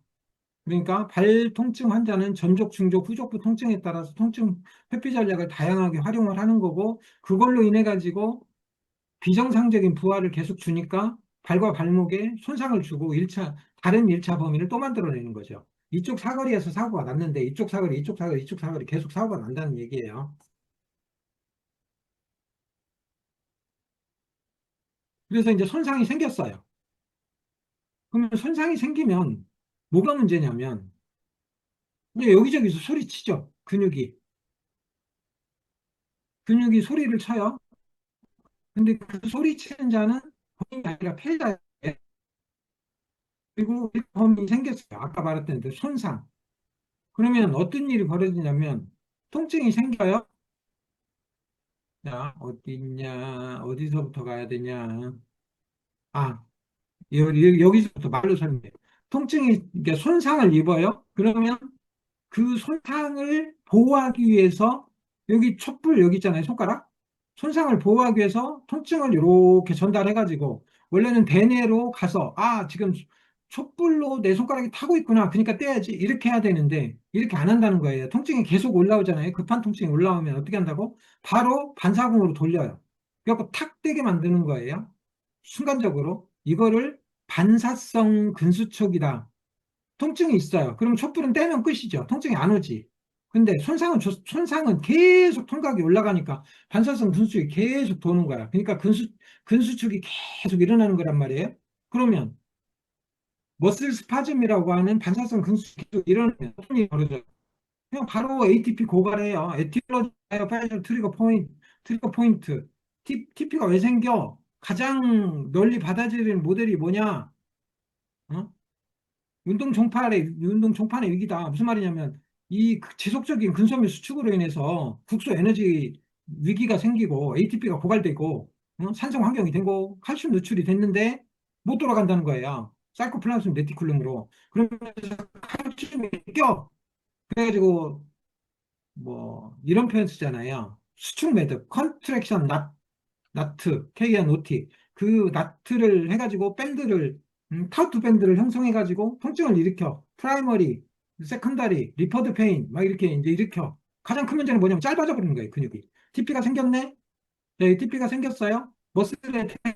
Speaker 1: 그러니까 발 통증 환자는 전족, 중족, 후족부 통증에 따라서 통증 회피 전략을 다양하게 활용을 하는 거고, 그걸로 인해 가지고 비정상적인 부하를 계속 주니까 발과 발목에 손상을 주고 다른 1차 범위를 또 만들어내는 거죠. 이쪽 사거리에서 사고가 났는데 이쪽 사거리, 이쪽 사거리, 이쪽 사거리 계속 사고가 난다는 얘기예요. 그래서 이제 손상이 생겼어요. 그러면 손상이 생기면 뭐가 문제냐면 이제 여기저기서 소리치죠. 근육이 소리를 쳐요. 근데 그 소리치는 자는 본인이 아니라 피해자예요. 그리고 범이 생겼어요. 아까 말했던 그 손상. 그러면 어떤 일이 벌어지냐면 통증이 생겨요. 자, 어디 있냐? 어디서부터 가야 되냐? 아, 여기서부터 말로 설명해. 통증이, 그러니까 손상을 입어요. 그러면 그 손상을 보호하기 위해서 여기 촛불 여기 있잖아요. 손가락. 손상을 보호하기 위해서 통증을 이렇게 전달해가지고 원래는 대뇌로 가서 지금 촛불로 내 손가락이 타고 있구나. 그러니까 떼야지. 이렇게 해야 되는데 이렇게 안 한다는 거예요. 통증이 계속 올라오잖아요. 급한 통증이 올라오면 어떻게 한다고? 바로 반사공으로 돌려요. 그래갖고 탁 떼게 만드는 거예요. 순간적으로. 이거를 반사성 근수촉이다. 통증이 있어요. 그럼 촛불은 떼면 끝이죠. 통증이 안 오지. 근데 손상은 계속 통각이 올라가니까 반사성 근수축이 계속 도는 거야. 그러니까 근수축이 계속 일어나는 거란 말이에요. 그러면 머슬 스파즘이라고 하는 반사성 근수축이 계속 일어나면 어떤 일이 벌어져요? 그냥 바로 ATP 고갈해요. 에티올로지 파이널 트리거 포인트. TP가 왜 생겨? 가장 널리 받아들이는 모델이 뭐냐? 어? 운동 종판의 위기다. 무슨 말이냐면, 지속적인 근섬유 수축으로 인해서 국소 에너지 위기가 생기고, ATP가 고갈되고, 산성 환경이 되고, 칼슘 누출이 됐는데, 못 돌아간다는 거예요. 사이코플라즈մ 레티큘럼으로. 그러면서 칼슘이 껴. 그래가지고, 뭐, 이런 표현 쓰잖아요. 수축 매듭, 컨트랙션 나트, KNOT. 그 나트를 해가지고 타우트 밴드를 형성해가지고 통증을 일으켜. 프라이머리, 세컨다리, 리퍼드 페인, 막 이렇게 이제 일으켜. 가장 큰 문제는 뭐냐면 짧아져 버리는 거예요, 근육이. TP가 생겼네? 네, TP가 생겼어요. 머슬에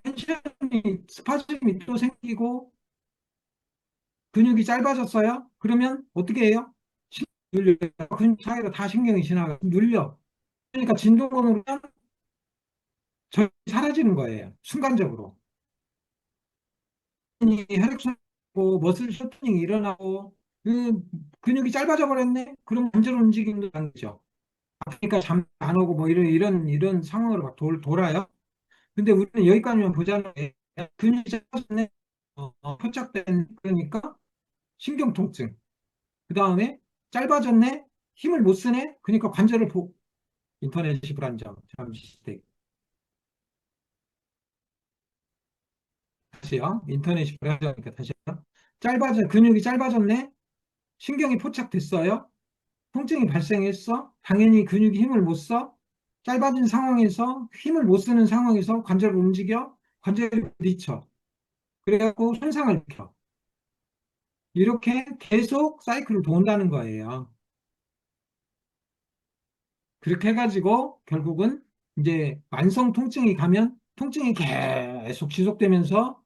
Speaker 1: 텐션이, 스파즘이 또 생기고, 근육이 짧아졌어요? 그러면 어떻게 해요? 눌려요. 근육 사이로 다 신경이 지나가 눌려. 그러니까 진동으로 저기 사라지는 거예요. 순간적으로. 혈액순환고 머슬 쇼트닝이 일어나고 그 근육이 짧아져 버렸네. 그럼 관절 움직임도 안 되죠. 그러니까 잠 안 오고 뭐 이런 상황으로 막 돌아요. 근데 우리는 여기까지만 보자는 게 근육이 짧아졌네. 포착된 그러니까 신경 통증. 그 다음에 짧아졌네. 힘을 못 쓰네. 그러니까 인터넷이 불안정. 잠시 다시요. 인터넷이 불안정하니까 다시요. 근육이 짧아졌네. 신경이 포착됐어요. 통증이 발생했어. 당연히 근육이 힘을 못 써. 짧아진 상황에서 힘을 못 쓰는 상황에서 관절을 움직여. 관절이 부딪혀. 그래갖고 손상을 일으켜. 이렇게 계속 사이클을 돈다는 거예요. 그렇게 해가지고 결국은 이제 만성 통증이 가면 통증이 계속 지속되면서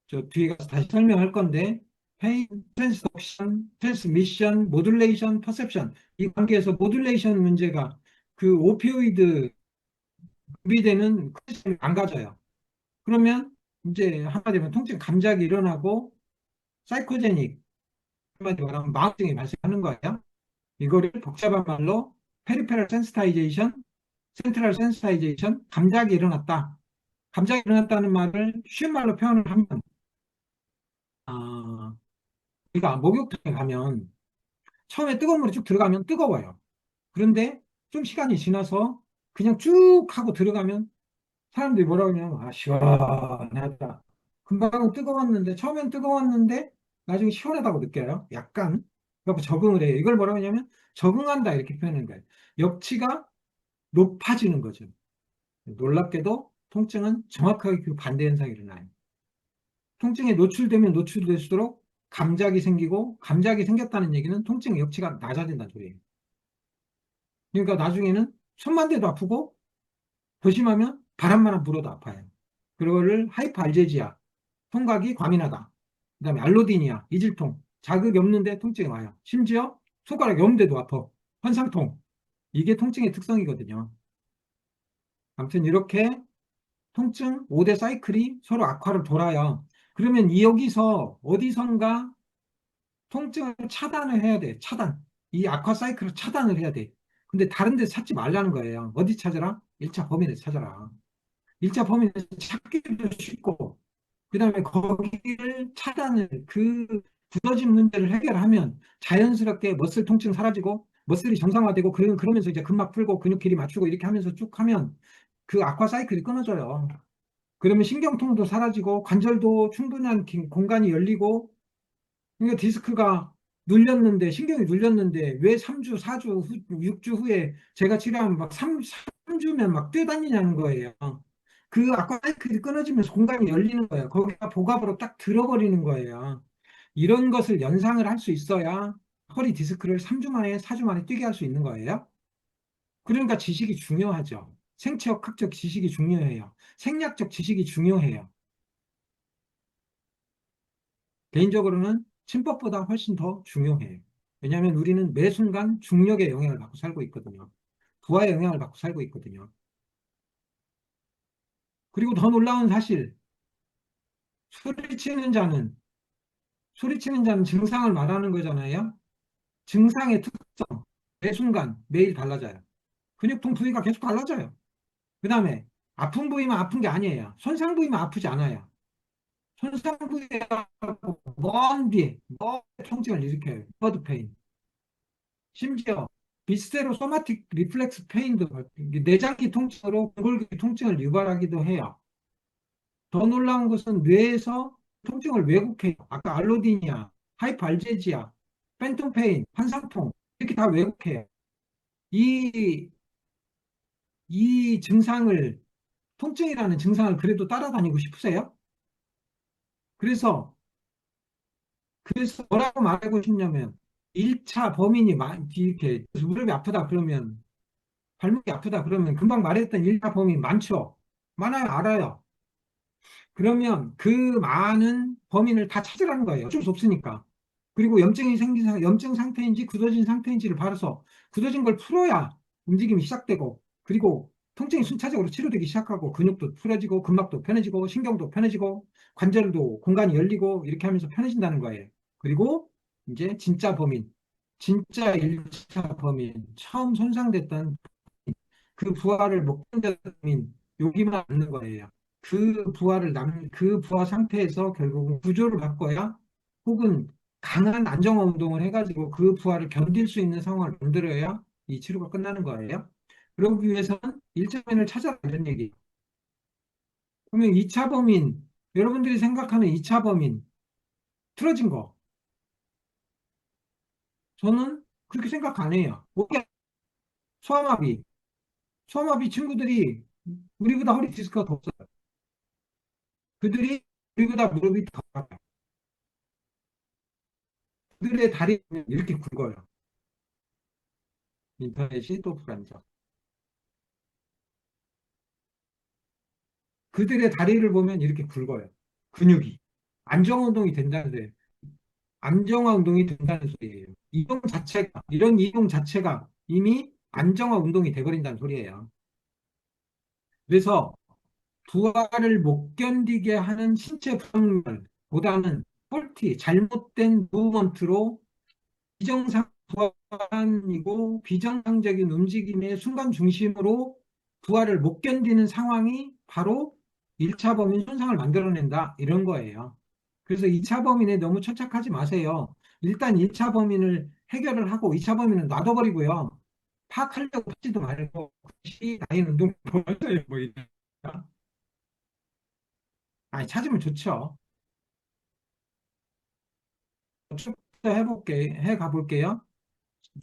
Speaker 1: 저 뒤에 가서 다시 설명할 건데 페인, 트랜스덕션, 트랜스미션, 모듈레이션, 퍼셉션 이 관계에서 모듈레이션 문제가 그 오피오이드 분비되는 컨디션을 망가져요. 그러면 이제 한마디로 통증 감작이 일어나고 사이코제닉 한마디로 말하면 마우증이 발생하는 거예요. 이거를 복잡한 말로 페리페럴 센스타이제이션, 센트럴 센스타이제이션, 감작이 일어났다. 감작이 일어났다는 말을 쉬운 말로 표현을 하면 아, 우리가 목욕탕에 가면 처음에 뜨거운 물이 쭉 들어가면 뜨거워요. 그런데 좀 시간이 지나서 그냥 쭉 하고 들어가면 사람들이 뭐라고 하냐면 아 시원하다. 금방 뜨거웠는데 처음엔 뜨거웠는데 나중에 시원하다고 느껴요. 약간. 그래서 적응을 해요. 이걸 뭐라고 하냐면 적응한다 이렇게 표현하는 거예요. 역치가 높아지는 거죠. 놀랍게도 통증은 정확하게 그 반대 현상이 일어나요. 통증에 노출되면 노출될수록 감작이 생기고 감작이 생겼다는 얘기는 통증의 역치가 낮아진다는 소리예요. 그러니까 나중에는 손만 대도 아프고 더 심하면 바람만 불어도 아파요. 그거를 하이퍼알제지아, 통각이 과민하다. 그다음에 알로디니아, 이질통, 자극이 없는데 통증이 와요. 심지어 손가락이 없는데도 아파. 환상통. 이게 통증의 특성이거든요. 아무튼 이렇게 통증 5대 사이클이 서로 악화를 돌아요. 그러면 이 여기서 어디선가 통증을 차단을 해야 돼. 차단. 이 악화 사이클을 차단을 해야 돼. 근데 다른 데 찾지 말라는 거예요. 어디 찾아라? 1차 범인에서 찾아라. 1차 범인에서 찾기도 쉽고, 그 다음에 거기를 차단을, 그 굳어진 문제를 해결하면 자연스럽게 머슬 통증 사라지고, 머슬이 정상화되고, 그러면서 이제 근막 풀고, 근육 길이 맞추고, 이렇게 하면서 쭉 하면 그 악화 사이클이 끊어져요. 그러면 신경통도 사라지고, 관절도 충분한 공간이 열리고, 그러니까 디스크가 눌렸는데, 신경이 눌렸는데, 왜 3주, 4주, 6주 후에 제가 치료하면 막 3주면 막 뛰어다니냐는 거예요. 그 아까 사이클이 끊어지면서 공간이 열리는 거예요. 거기가 복압으로 딱 들어버리는 거예요. 이런 것을 연상을 할 수 있어야 허리 디스크를 3주 만에, 4주 만에 뛰게 할 수 있는 거예요. 그러니까 지식이 중요하죠. 생체학, 학적 지식이 중요해요. 생략적 지식이 중요해요. 개인적으로는 침법보다 훨씬 더 중요해요. 왜냐하면 우리는 매 순간 중력의 영향을 받고 살고 있거든요. 부하의 영향을 받고 살고 있거든요. 그리고 더 놀라운 사실, 소리치는 자는, 소리치는 자는 증상을 말하는 거잖아요. 증상의 특성, 매 순간, 매일 달라져요. 근육통 부위가 계속 달라져요. 그 다음에 아픈 부위만 아픈 게 아니에요. 손상 부위만 아프지 않아요. 손상 부위가 먼 뒤에, 먼 통증을 일으켜요. 버드 페인. 심지어 비스테로 소마틱 리플렉스 페인도 내장기 통증으로 공골기 통증을 유발하기도 해요. 더 놀라운 것은 뇌에서 통증을 왜곡해요. 아까 알로디니아, 하이퍼알제지아, 팬텀 페인, 환상통 이렇게 다 왜곡해요. 이, 이 증상을 통증이라는 증상을 그래도 따라다니고 싶으세요? 그래서 뭐라고 말하고 싶냐면 1차 범인이 이렇게 무릎이 아프다 그러면 발목이 아프다 그러면 금방 말했던 1차 범인 많죠? 많아요, 알아요. 그러면 그 많은 범인을 다 찾으라는 거예요. 어쩔 수 없으니까. 그리고 염증이 염증 상태인지 굳어진 상태인지를 봐서 굳어진 걸 풀어야 움직임이 시작되고, 그리고 통증이 순차적으로 치료되기 시작하고, 근육도 풀어지고, 근막도 편해지고, 신경도 편해지고, 관절도 공간이 열리고, 이렇게 하면서 편해진다는 거예요. 그리고 이제 진짜 범인, 진짜 1차 범인, 처음 손상됐던 그 부하를 못 견뎌민 여기만 있는 거예요. 그 부하 상태에서 결국은 구조를 바꿔야 혹은 강한 안정화 운동을 해가지고 그 부하를 견딜 수 있는 상황을 만들어야 이 치료가 끝나는 거예요. 그러기 위해서는 1차 범인을 찾아라 이런 얘기. 그러면 2차 범인, 여러분들이 생각하는 2차 범인, 틀어진 거. 저는 그렇게 생각 안 해요. 소아마비. 소아마비 친구들이 우리보다 허리 디스크가 더 없어요. 그들이 우리보다 무릎이 더 아파요. 그들의 다리는 이렇게 굵어요. 인터넷이 또 불안정. 그들의 다리를 보면 이렇게 굵어요. 근육이. 안정화 운동이 된다는 소리예요. 안정화 운동이 된다는 소리예요. 이동 자체가, 이런 이동 자체가 이미 안정화 운동이 돼버린다는 소리예요. 그래서 부하를 못 견디게 하는 신체 부하보다는 폴티, 잘못된 무브먼트로 비정상 부하이고 비정상적인 움직임의 순간 중심으로 부하를 못 견디는 상황이 바로 1차 범인 손상을 만들어낸다. 이런 거예요. 그래서 2차 범인에 너무 천착하지 마세요. 일단 1차 범인을 해결을 하고 2차 범인은 놔둬버리고요. 파악하려고 하지도 말고 혹시 나인 운동 보여줘요. 뭐 이런. 아니, 찾으면 좋죠. 추천부터 해 가볼게요.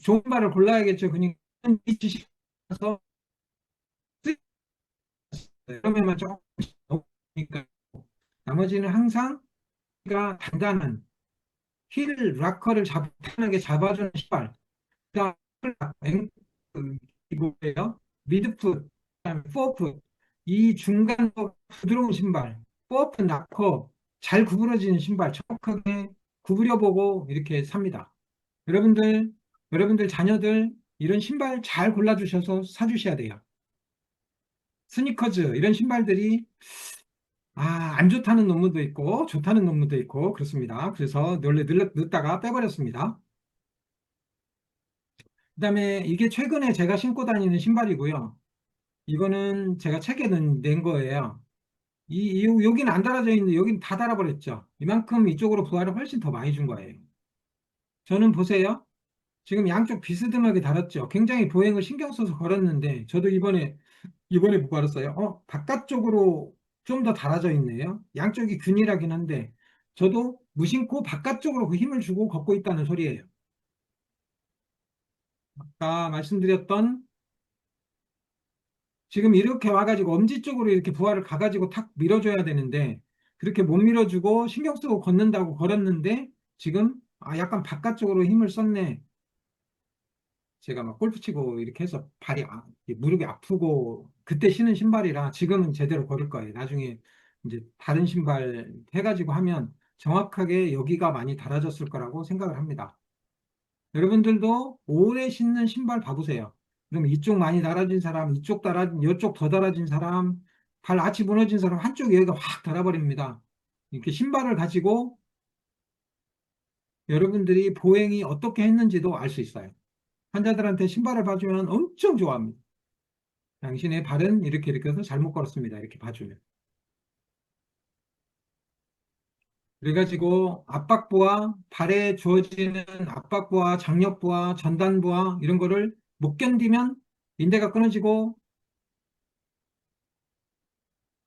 Speaker 1: 좋은 말을 골라야겠죠. 그러니까 이 지식에서 그러면만 조금씩 넣으니까 나머지는 항상 우리가 단단한 힐 락커를 단단하게 잡아주는 신발, 그다음 앵클, 이거예요. 미드풋, 그다음에 포풋, 이 중간 부드러운 신발, 포풋 락커 잘 구부러지는 신발 정확하게 구부려보고 이렇게 삽니다. 여러분들, 여러분들 자녀들 이런 신발 잘 골라주셔서 사주셔야 돼요. 스니커즈 이런 신발들이 안 좋다는 논문도 있고 좋다는 논문도 있고 그렇습니다. 그래서 원래 넣다가 빼버렸습니다. 그다음에 이게 최근에 제가 신고 다니는 신발이고요. 이거는 제가 책에 낸 거예요. 여기는 안 달아져 있는데 여기는 다 달아버렸죠. 이만큼 이쪽으로 부하를 훨씬 더 많이 준 거예요. 저는 보세요. 지금 양쪽 비스듬하게 달았죠. 굉장히 보행을 신경 써서 걸었는데 저도 이번에 보고 알았어요. 바깥쪽으로 좀 더 달아져 있네요. 양쪽이 균일하긴 한데, 저도 무심코 바깥쪽으로 그 힘을 주고 걷고 있다는 소리예요. 아까 말씀드렸던 지금 이렇게 와가지고 엄지 쪽으로 이렇게 부하를 가가지고 탁 밀어줘야 되는데, 그렇게 못 밀어주고 신경 쓰고 걷는다고 걸었는데, 지금 약간 바깥쪽으로 힘을 썼네. 제가 막 골프 치고 이렇게 해서 무릎이 아프고 그때 신은 신발이라 지금은 제대로 걸을 거예요. 나중에 이제 다른 신발 해가지고 하면 정확하게 여기가 많이 달아졌을 거라고 생각을 합니다. 여러분들도 오래 신는 신발 봐보세요. 그럼 이쪽 많이 달아진 사람, 이쪽 더 달아진 사람, 발 아치 무너진 사람 한쪽 여기가 확 달아버립니다. 이렇게 신발을 가지고 여러분들이 보행이 어떻게 했는지도 알 수 있어요. 환자들한테 신발을 봐주면 엄청 좋아합니다. 당신의 발은 이렇게 해서 잘못 걸었습니다. 이렇게 봐주면. 그래가지고 압박부와 발에 주어지는 압박부와 장력부와 전단부와 이런 거를 못 견디면 인대가 끊어지고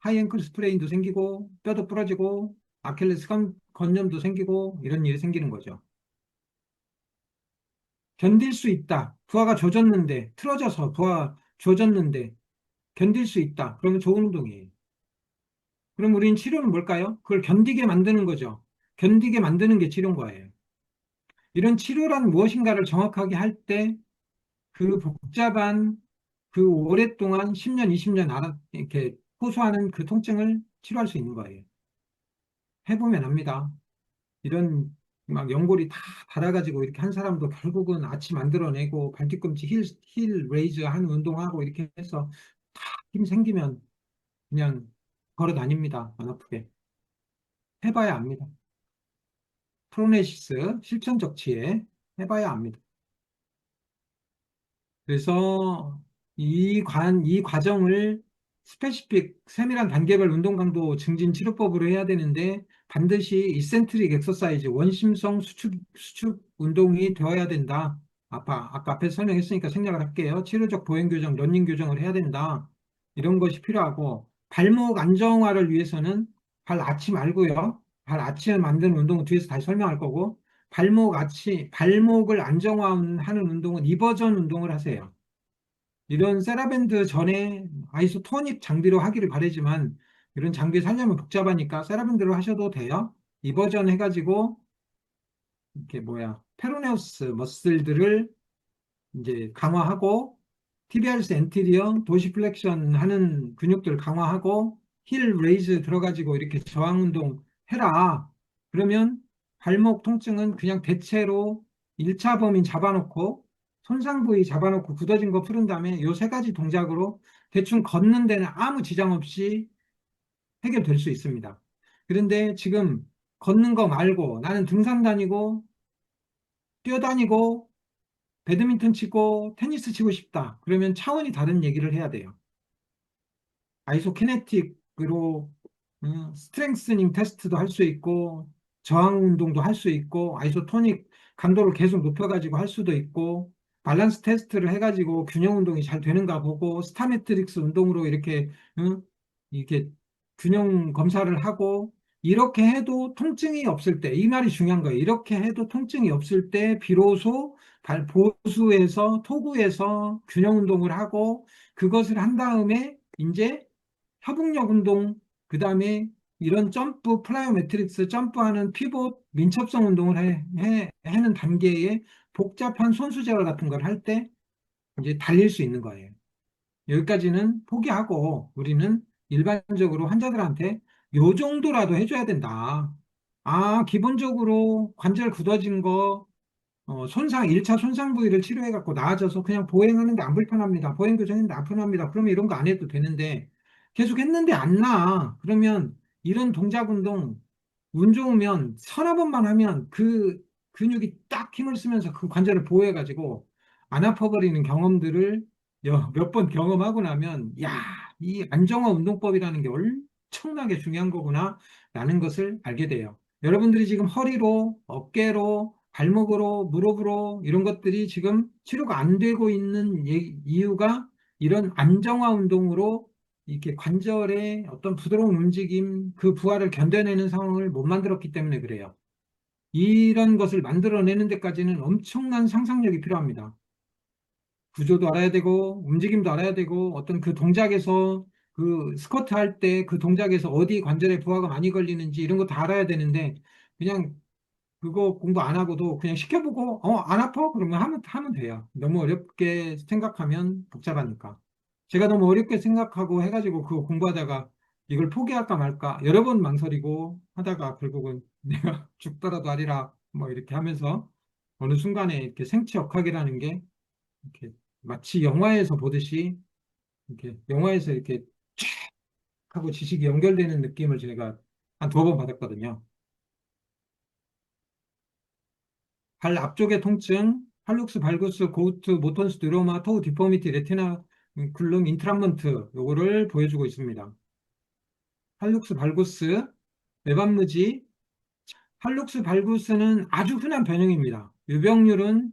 Speaker 1: 하이앵클 스프레인도 생기고 뼈도 부러지고 아킬레스 건염도 생기고 이런 일이 생기는 거죠. 견딜 수 있다. 부하가 조졌는데 틀어져서 부하 조졌는데 견딜 수 있다. 그러면 좋은 운동이에요. 그럼 우린 치료는 뭘까요? 그걸 견디게 만드는 거죠. 견디게 만드는 게 치료인 거예요. 이런 치료란 무엇인가를 정확하게 할 때 그 복잡한 그 오랫동안 10년, 20년 이렇게 호소하는 그 통증을 치료할 수 있는 거예요. 해보면 압니다. 이런 막 연골이 다 달아가지고 이렇게 한 사람도 결국은 아치 만들어내고 발뒤꿈치 힐 레이즈 하는 운동하고 이렇게 해서 다 힘 생기면 그냥 걸어 다닙니다. 안 아프게. 해봐야 압니다. 프로네시스 실천적 지혜 해봐야 압니다. 그래서 이 과정을 스페시픽 세밀한 단계별 운동 강도 증진 치료법으로 해야 되는데 반드시 이센트릭 엑서사이즈 원심성 수축 운동이 되어야 된다. 아까 앞에서 설명했으니까 생략을 할게요. 치료적 보행 교정, 러닝 교정을 해야 된다. 이런 것이 필요하고 발목 안정화를 위해서는 발 아치 말고요. 발 아치를 만드는 운동은 뒤에서 다시 설명할 거고 발목을 안정화하는 운동은 이버전 운동을 하세요. 이런 세라밴드 전에 아이소토닉 장비로 하기를 바라지만 이런 장비 살려면 복잡하니까 세라밴드로 하셔도 돼요. 이버전 해가지고 이렇게 페로네우스 머슬들을 이제 강화하고 티비알스 엔티리어 도시플렉션 하는 근육들 강화하고 힐 레이즈 들어가지고 이렇게 저항 운동 해라. 그러면 발목 통증은 그냥 대체로 1차 범위 잡아놓고 손상 부위 잡아놓고 굳어진 거 푸른 다음에 요 세 가지 동작으로 대충 걷는 데는 아무 지장 없이 해결될 수 있습니다. 그런데 지금 걷는 거 말고 나는 등산 다니고 뛰어다니고 배드민턴 치고 테니스 치고 싶다. 그러면 차원이 다른 얘기를 해야 돼요. 아이소키네틱으로 스트렝스닝 테스트도 할 수 있고 저항 운동도 할 수 있고 아이소토닉 강도를 계속 높여가지고 할 수도 있고 밸런스 테스트를 해가지고 균형 운동이 잘 되는가 보고 스타메트릭스 운동으로 이렇게 균형 검사를 하고 이렇게 해도 통증이 없을 때 이 말이 중요한 거예요. 이렇게 해도 통증이 없을 때 비로소 보수에서 토구에서 균형 운동을 하고 그것을 한 다음에 이제 협응력 운동, 그 다음에 이런 점프, 플라이오메트릭스, 점프하는 피봇, 민첩성 운동을 하는 단계에 복잡한 손수재활 같은 걸 할 때 이제 달릴 수 있는 거예요. 여기까지는 포기하고 우리는 일반적으로 환자들한테 요 정도라도 해줘야 된다. 아, 기본적으로 관절 굳어진 거, 손상, 1차 손상 부위를 치료해갖고 나아져서 그냥 보행하는데 안 불편합니다. 보행 교정했는데 안 불편합니다. 그러면 이런 거 안 해도 되는데 계속 했는데 안 나아. 그러면 이런 동작 운동 운 좋으면 서너 번만 하면 그 근육이 딱 힘을 쓰면서 그 관절을 보호해가지고 안 아파버리는 경험들을 몇 번 경험하고 나면 야, 이 안정화 운동법이라는 게 엄청나게 중요한 거구나 라는 것을 알게 돼요. 여러분들이 지금 허리로, 어깨로, 발목으로, 무릎으로 이런 것들이 지금 치료가 안 되고 있는 이유가 이런 안정화 운동으로 이렇게 관절의 어떤 부드러운 움직임, 그 부하를 견뎌내는 상황을 못 만들었기 때문에 그래요. 이런 것을 만들어내는 데까지는 엄청난 상상력이 필요합니다. 구조도 알아야 되고, 움직임도 알아야 되고, 어떤 그 동작에서 그 스쿼트 할 때 그 동작에서 어디 관절에 부하가 많이 걸리는지 이런 거 다 알아야 되는데, 그냥 그거 공부 안 하고도 그냥 시켜보고, 안 아파? 그러면 하면 돼요. 너무 어렵게 생각하면 복잡하니까. 제가 너무 어렵게 생각하고 해가지고 그거 공부하다가 이걸 포기할까 말까 여러 번 망설이고 하다가 결국은 내가 죽더라도 하리라 뭐 이렇게 하면서 어느 순간에 이렇게 생체역학이라는 게 이렇게 마치 영화에서 보듯이 이렇게 영화에서 이렇게 쫙 하고 지식이 연결되는 느낌을 제가 한 두 번 받았거든요. 발 앞쪽의 통증, 팔룩스, 발구스, 고우트, 모턴스, 뉴로마, 토우, 디포미티, 레티나, 굴릉, 인트란먼트 요거를 보여주고 있습니다. 팔룩스, 발구스, 외반무지, 팔룩스, 발구스는 아주 흔한 변형입니다. 유병률은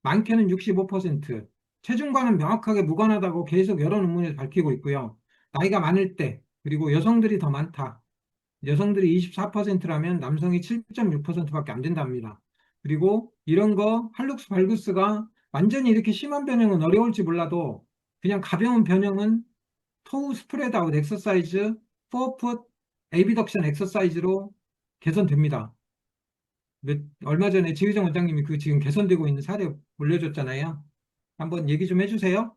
Speaker 1: 많게는 65%, 체중과는 명확하게 무관하다고 계속 여러 논문에서 밝히고 있고요. 나이가 많을 때, 그리고 여성들이 더 많다. 여성들이 24%라면 남성이 7.6%밖에 안 된답니다. 그리고 이런 거 할룩스 발구스가 완전히 이렇게 심한 변형은 어려울지 몰라도 그냥 가벼운 변형은 토우 스프레드 아웃 엑서사이즈, 포어풋 에비덕션 엑서사이즈로 개선됩니다. 얼마 전에 지의정 원장님이 그 지금 개선되고 있는 사례 올려줬잖아요. 한번 얘기 좀 해주세요.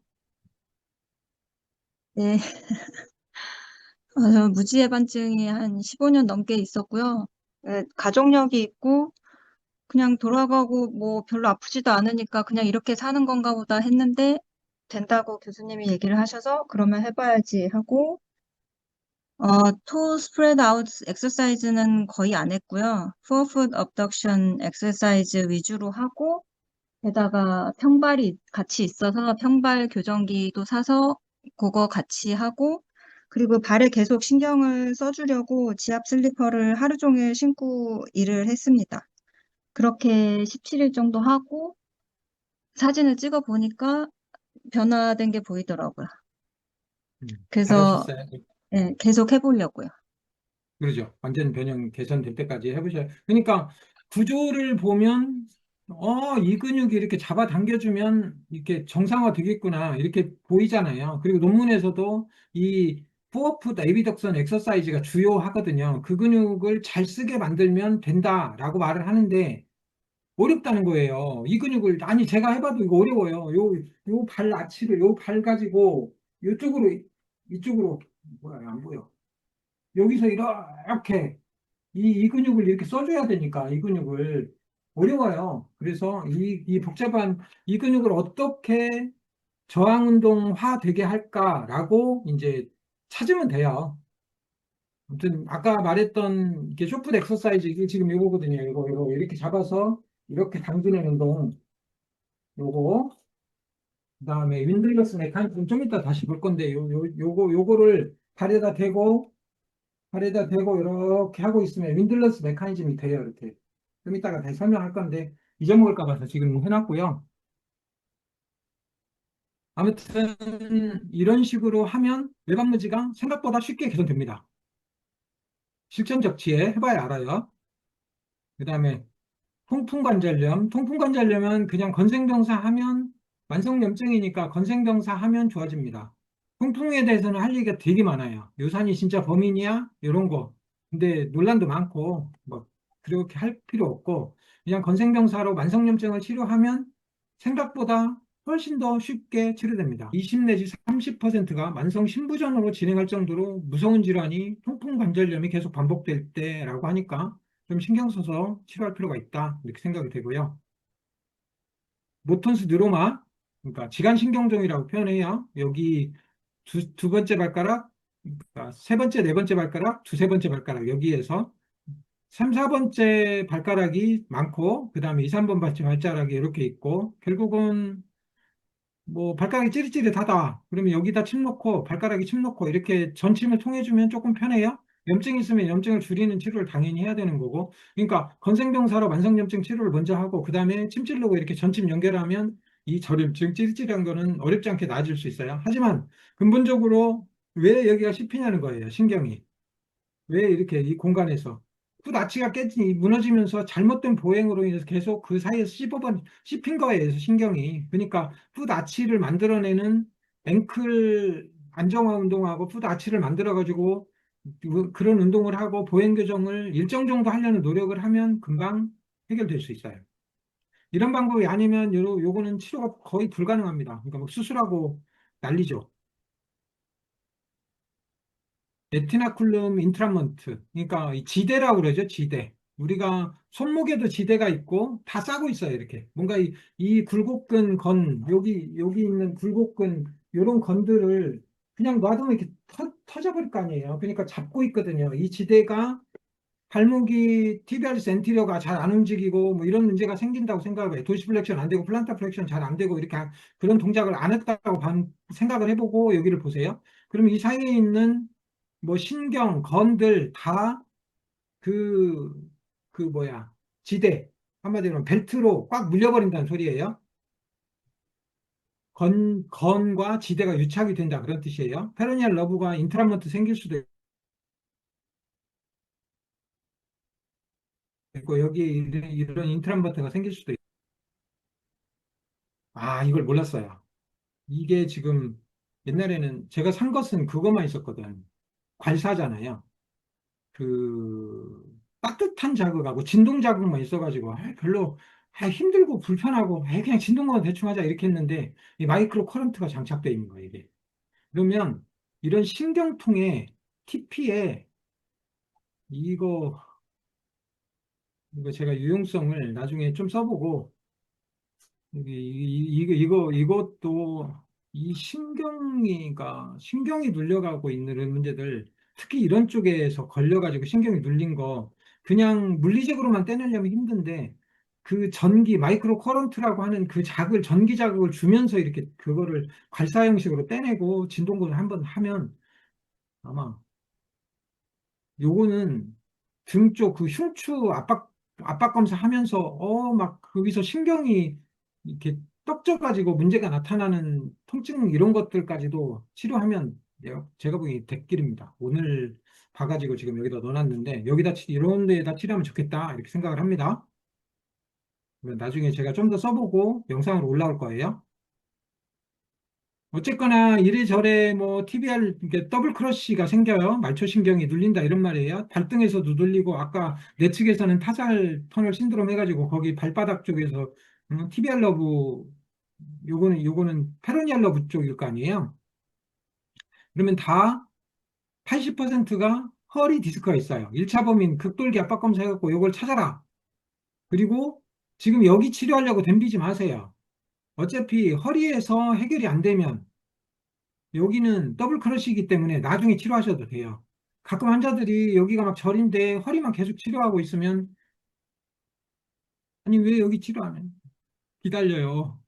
Speaker 2: 네, 저 무지해반증이 한 15년 넘게 있었고요. 네, 가족력이 있고 그냥 돌아가고 뭐 별로 아프지도 않으니까 그냥 이렇게 사는 건가 보다 했는데 된다고 교수님이 얘기를 하셔서 그러면 해봐야지 하고 토 스프레드 아웃 엑서사이즈는 거의 안 했고요. 포어풋 업덕션 엑서사이즈 위주로 하고 게다가 평발이 같이 있어서 평발 교정기도 사서 그거 같이 하고 그리고 발에 계속 신경을 써주려고 지압 슬리퍼를 하루 종일 신고 일을 했습니다. 그렇게 17일 정도 하고 사진을 찍어 보니까 변화된 게 보이더라고요. 그래서
Speaker 1: 잘하셨어요.
Speaker 2: 예, 계속 해보려고요.
Speaker 1: 그러죠. 완전 변형 개선될 때까지 해보셔야. 그러니까 구조를 보면, 이 근육이 이렇게 잡아당겨주면 이렇게 정상화 되겠구나. 이렇게 보이잖아요. 그리고 논문에서도 이 pull-up 에비덕션 엑서사이즈가 주요하거든요. 그 근육을 잘 쓰게 만들면 된다라고 말을 하는데 어렵다는 거예요. 이 근육을, 아니, 제가 해봐도 이거 어려워요. 요 발 아치를, 요 발 가지고 이쪽으로, 이쪽으로, 뭐야, 안 보여. 여기서 이렇게 이 근육을 이렇게 써줘야 되니까 이 근육을 어려워요. 그래서 이 복잡한 이 근육을 어떻게 저항 운동화 되게 할까라고 이제 찾으면 돼요. 아무튼 아까 말했던 이게 쇼풋 엑서사이즈 이게 지금 이거거든요. 이거 이렇게 잡아서 이렇게 당기는 운동 요거 그다음에 윈들러스 메카니즘 좀 이따 다시 볼 건데 요거를 발에다 대고 이렇게 하고 있으면 윈들러스 메커니즘이 돼요. 이렇게 좀 이따가 다시 설명할 건데 잊어먹을까 봐서 지금 해놨고요. 아무튼 이런 식으로 하면 외박무지가 생각보다 쉽게 개선됩니다. 실전 적치에 해봐야 알아요. 그다음에 통풍관절염은 그냥 건생병사 하면 만성염증이니까 건생병사 하면 좋아집니다. 통풍에 대해서는 할 얘기가 되게 많아요. 요산이 진짜 범인이야? 이런 거. 근데 논란도 많고 뭐 그렇게 할 필요 없고 그냥 건생병사로 만성염증을 치료하면 생각보다 훨씬 더 쉽게 치료됩니다. 20 내지 30%가 만성 신부전으로 진행할 정도로 무서운 질환이 통풍관절염이 계속 반복될 때라고 하니까 좀 신경 써서 치료할 필요가 있다. 이렇게 생각이 되고요. 모턴스 뉴로마, 그러니까 지간신경종이라고 표현해요. 여기 두 번째 발가락, 그러니까 세 번째, 네 번째 발가락, 두세 번째 발가락, 여기에서 3, 4번째 발가락이 많고, 그 다음에 2, 3번 발가락이 이렇게 있고, 결국은 뭐 발가락이 찌릿찌릿하다. 그러면 여기다 침 놓고 발가락에 침 놓고 이렇게 전침을 통해주면 조금 편해요. 염증이 있으면 염증을 줄이는 치료를 당연히 해야 되는 거고. 그러니까 건생병사로 만성염증 치료를 먼저 하고 그다음에 침 찌르고 이렇게 전침 연결하면 이 저림증 찌릿찌릿한 거는 어렵지 않게 나아질 수 있어요. 하지만 근본적으로 왜 여기가 씹히냐는 거예요. 신경이. 왜 이렇게 이 공간에서 그 나치가 깨지 무너지면서 잘못된 보행으로 인해서 계속 그 사이에서 씹힌 거예요 신경이. 그러니까 풋 아치를 만들어내는 앵클 안정화 운동하고 풋 아치를 만들어 가지고 그런 운동을 하고 보행 교정을 일정 정도 하려는 노력을 하면 금방 해결될 수 있어요. 이런 방법이 아니면 요거는 치료가 거의 불가능합니다. 그러니까 뭐 수술하고 난리죠. 레티나쿨룸 인트라먼트. 그러니까 이 지대라고 그러죠, 지대. 우리가 손목에도 지대가 있고 다 싸고 있어요, 이렇게. 뭔가 이 굴곡근 여기 있는 굴곡근, 요런 건들을 그냥 놔두면 이렇게 터져버릴 거 아니에요. 그러니까 잡고 있거든요. 이 지대가 발목이 티비아리스 엔티리어가 잘 안 움직이고 뭐 이런 문제가 생긴다고 생각을 해요. 도시 플렉션 안 되고 플란타 플렉션 잘 안 되고 이렇게 그런 동작을 안 했다고 생각을 해보고 여기를 보세요. 그러면 이 사이에 있는 뭐 신경, 건들 다 그, 그 뭐야, 지대, 한마디로 벨트로 꽉 물려버린다는 소리예요. 건과 지대가 유착이 된다 그런 뜻이에요. 페로니알 러브가 인트라먼트 생길 수도 있고 여기 이런 인트라먼트가 생길 수도 있고. 아, 이걸 몰랐어요. 이게 지금 옛날에는 제가 산 것은 그것만 있었거든. 괄사잖아요. 그 따뜻한 자극하고 진동 자극만 있어가지고 별로 힘들고 불편하고 그냥 진동만 대충 하자 이렇게 했는데 이 마이크로 커런트가 장착되어 있는 거예요 이게. 그러면 이런 신경통에 TP에 이거 이거 제가 유용성을 나중에 좀 써보고 이것도 이 신경이 눌려가고 있는 이런 문제들, 특히 이런 쪽에서 걸려가지고 신경이 눌린 거, 그냥 물리적으로만 떼내려면 힘든데, 그 마이크로 커런트라고 하는 그 전기 자극을 주면서 이렇게 그거를 괄사 형식으로 떼내고 진동근을 한번 하면 아마 요거는 등 쪽 그 흉추 압박 검사하면서 막 거기서 신경이 이렇게 떡져가지고 문제가 나타나는 통증 이런 것들까지도 치료하면 제가 보기엔 대길입니다. 오늘 봐가지고 지금 여기다 넣어놨는데 이런 데에다 치료하면 좋겠다 이렇게 생각을 합니다. 나중에 제가 좀 더 써보고 영상으로 올라올 거예요. 어쨌거나 이래저래 뭐 TBR 이게 더블 크러쉬가 생겨요. 말초신경이 눌린다 이런 말이에요. 발등에서도 눌리고 아까 내 측에서는 타잘 터널 신드롬 해가지고 거기 발바닥 쪽에서 TBR 러브 요거는 페로니알 러브 쪽일 거 아니에요. 그러면 다 80%가 허리 디스크가 있어요. 1차 범인 극돌기 압박 검사해갖고 이걸 찾아라. 그리고 지금 여기 치료하려고 덤비지 마세요. 어차피 허리에서 해결이 안 되면 여기는 더블 크러쉬이기 때문에 나중에 치료하셔도 돼요. 가끔 환자들이 여기가 막 저린데 허리만 계속 치료하고 있으면 아니 왜 여기 치료 안 해? 기다려요.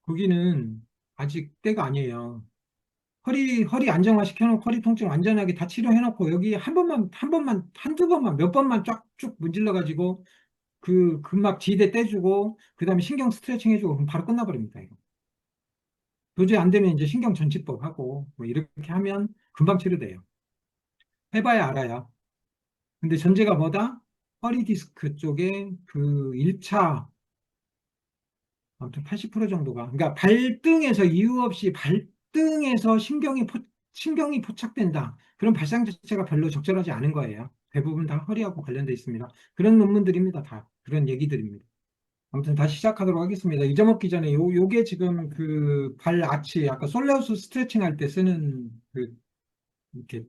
Speaker 1: 거기는 아직 때가 아니에요. 허리 안정화 시켜놓고 허리 통증 완전하게 다 치료해놓고 여기 한 번만, 한두 번만, 몇 번만 쫙쭉 문질러가지고 그 근막 지대 떼주고 그다음에 신경 스트레칭 해주고 그럼 바로 끝나버립니다. 이거. 도저히 안 되면 이제 신경 전치법 하고 뭐 이렇게 하면 금방 치료돼요. 해봐야 알아요. 근데 전제가 뭐다? 허리 디스크 쪽에 그 1차 아무튼 80% 정도가 그러니까 발등에서 이유 없이 발등에서 신경이 포착된다. 그런 발상 자체가 별로 적절하지 않은 거예요. 대부분 다 허리하고 관련돼 있습니다. 그런 논문들입니다. 다 그런 얘기들입니다. 아무튼 다시 시작하도록 하겠습니다. 잊어먹기 전에 요게 지금 그 발 아치 아까 솔레우스 스트레칭 할 때 쓰는 그 이렇게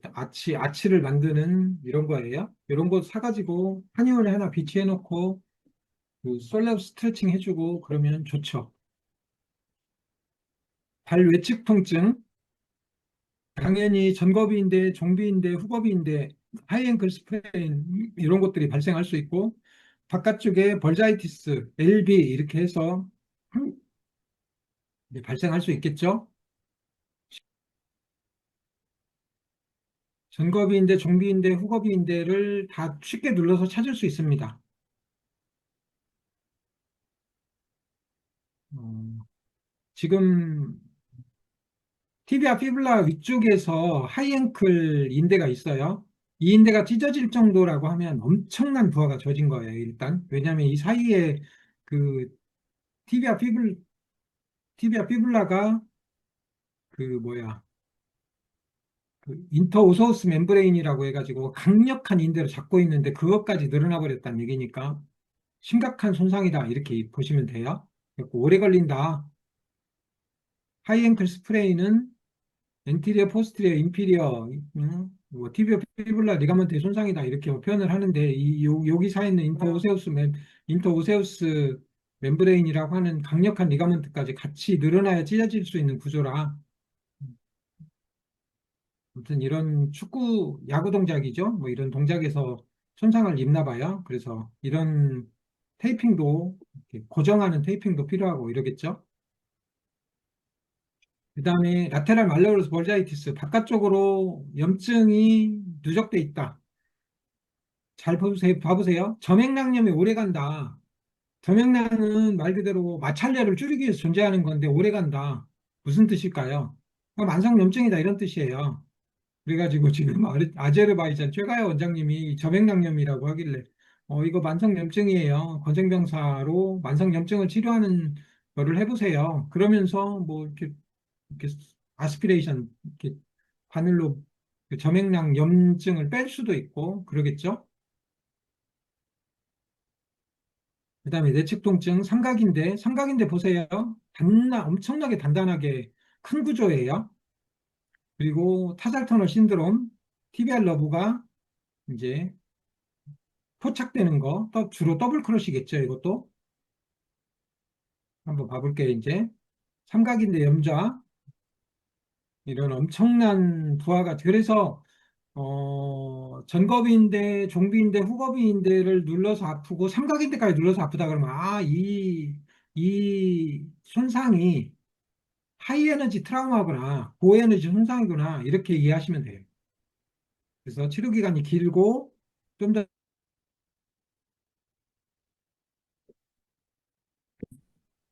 Speaker 1: 아치를 만드는 이런 거예요. 이런 거 사가지고 한의원에 하나 비치해 놓고 그 솔레우스 스트레칭 해주고 그러면 좋죠. 발 외측 통증, 당연히 전거비인데, 종비인데, 후거비인데, 하이앵클 스프레인 이런 것들이 발생할 수 있고, 바깥쪽에 벌자이티스, LB 이렇게 해서 이제 발생할 수 있겠죠. 전거비인데, 종비인데, 후거비인데를 다 쉽게 눌러서 찾을 수 있습니다. 어, 지금 티비아 피블라 위쪽에서 하이앵클 인대가 있어요. 이 인대가 찢어질 정도라고 하면 엄청난 부하가 져진 거예요, 일단. 왜냐하면 이 사이에 그 티비아 피블, 티비아 피블라가 그 뭐야, 그 인터오서우스 멤브레인이라고 해가지고 강력한 인대로 잡고 있는데 그것까지 늘어나 버렸다는 얘기니까 심각한 손상이다. 이렇게 보시면 돼요. 그래서 오래 걸린다. 하이앵클 스프레이는 엔티리어, 포스티리어, 인피리어, 뭐 티비어 피블라 리가먼트의 손상이다 이렇게 표현을 하는데 여기 사 있는 인터오세우스 멤브레인이라고 하는 강력한 리가먼트까지 같이 늘어나야 찢어질 수 있는 구조라 아무튼 이런 축구 야구 동작이죠. 뭐 이런 동작에서 손상을 입나 봐요. 그래서 이런 테이핑도 이렇게 고정하는 테이핑도 필요하고 이러겠죠. 그다음에 라테랄 말레오로스 볼자이티스 바깥쪽으로 염증이 누적돼 있다. 잘 봐보세요. 점액낭염이 오래 간다. 점액낭은 말 그대로 마찰열을 줄이기 위해서 존재하는 건데 오래 간다. 무슨 뜻일까요? 만성염증이다 이런 뜻이에요. 그래가지고 지금 아제르바이잔 최가야 원장님이 점액낭염이라고 하길래 이거 만성염증이에요. 건생병사로 만성염증을 치료하는 거를 해보세요. 그러면서 뭐 이렇게 아스피레이션 이렇게 바늘로 그 점액낭 염증을 뺄 수도 있고 그러겠죠. 그다음에 내측 통증 삼각인대 보세요. 엄청나게 단단하게 큰 구조예요. 그리고 타살 터널 신드롬, TBR 러브가 이제 포착되는 거, 또 주로 더블 크러쉬겠죠. 이것도 한번 봐볼게요. 이제 삼각인대 염좌 이런 엄청난 부하가 그래서 전거비인대, 종비인대, 후거비인대를 눌러서 아프고 삼각인대까지 눌러서 아프다 그러면 이 손상이 하이에너지 트라우마구나, 고에너지 손상이구나 이렇게 이해하시면 돼요. 그래서 치료 기간이 길고 좀 더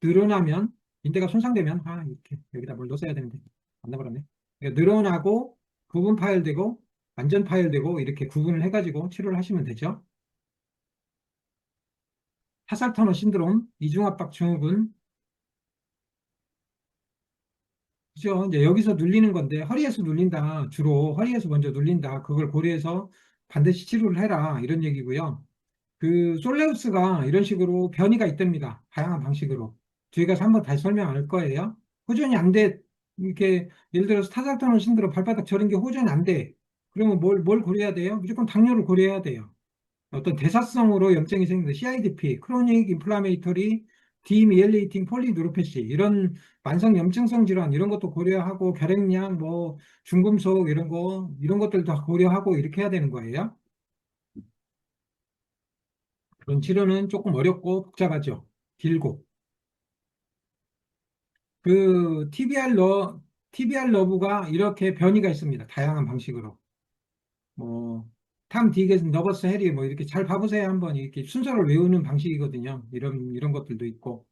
Speaker 1: 늘어나면 인대가 손상되면 이렇게 여기다 뭘 넣었어야 되는데 안 넣어버렸네. 그러니까 늘어나고 부분 파열되고 완전 파열되고 이렇게 구분을 해가지고 치료를 하시면 되죠. 타살 터널 신드롬, 이중압박 증후군 그죠? 이제 여기서 눌리는 건데 허리에서 눌린다. 주로 허리에서 먼저 눌린다. 그걸 고려해서 반드시 치료를 해라. 이런 얘기고요. 그 솔레우스가 이런 식으로 변이가 있답니다. 다양한 방식으로. 저희가 한번 다시 설명 안 할 거예요. 호전이 안 돼. 이렇게 예를 들어서 타살터널 신드롬 발바닥 저린 게 호전이 안 돼. 그러면 뭘 고려해야 돼요? 무조건 당뇨를 고려해야 돼요. 어떤 대사성으로 염증이 생기는 CIDP, 크로닉 인플라메이터리 디미엘리팅 폴리뉴로패시 이런 만성 염증성 질환 이런 것도 고려하고 결핵량 뭐 중금속 이런 것들도 다 고려하고 이렇게 해야 되는 거예요. 그런 치료는 조금 어렵고 복잡하죠. 길고. 그 TBR 러브가 이렇게 변이가 있습니다. 다양한 방식으로. 뭐, 탐, 디겟, 너버스, 해리, 뭐, 이렇게 잘 봐보세요. 한번 이렇게 순서를 외우는 방식이거든요. 이런 것들도 있고.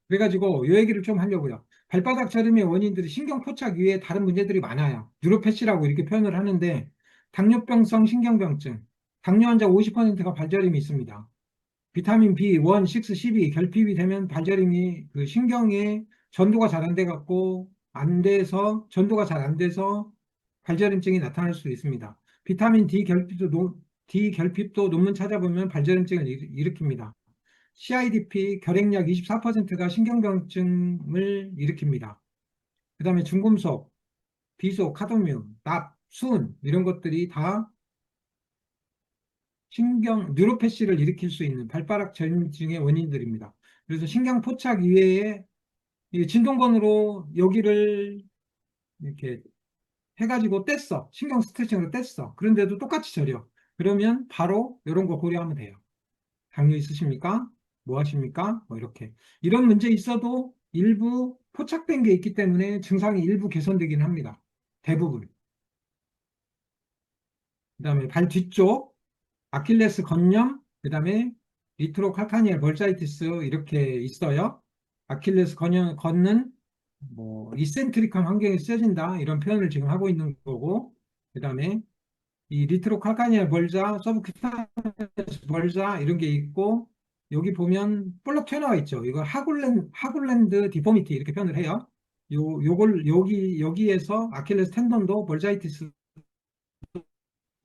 Speaker 1: 그래가지고, 요 얘기를 좀 하려고요. 발바닥 저림의 원인들이 신경포착 이외에 다른 문제들이 많아요. 뉴로패시라고 이렇게 표현을 하는데, 당뇨병성 신경병증, 당뇨 환자 50%가 발저림이 있습니다. 비타민 B, 1, 6, 12 결핍이 되면 발저림이 그 신경에 전도가 잘 안 돼 갖고 안 돼서 전도가 잘 안 돼서 발저림증이 나타날 수 있습니다. 비타민 D 결핍도 논문 찾아보면 발저림증을 일으킵니다. CIDP 결핵약 24%가 신경병증을 일으킵니다. 그다음에 중금속, 비소, 카드뮴, 납, 순 이런 것들이 다 뉴로패시를 일으킬 수 있는 발바닥 전증의 원인들입니다. 그래서 신경 포착 이외에 이 진동건으로 여기를 이렇게 해가지고 뗐어. 신경 스트레칭으로 뗐어. 그런데도 똑같이 저려. 그러면 바로 이런 거 고려하면 돼요. 당뇨 있으십니까? 뭐 하십니까? 뭐 이렇게. 이런 문제 있어도 일부 포착된 게 있기 때문에 증상이 일부 개선되긴 합니다. 대부분. 그다음에 발 뒤쪽 아킬레스 건염, 그다음에 리트로칼카니얼 벌사이티스 이렇게 있어요. 아킬레스 건은 뭐 이센트릭한 환경에 쓰여진다 이런 표현을 지금 하고 있는 거고, 그다음에 이 리트로칼카니얼 벌자, 서브큐타니어스 벌자 이런 게 있고, 여기 보면 볼록 튀어나와 있죠. 이거 하굴랜드 디포미티 이렇게 표현을 해요. 요걸 여기에서 아킬레스 텐던도 벌자이티스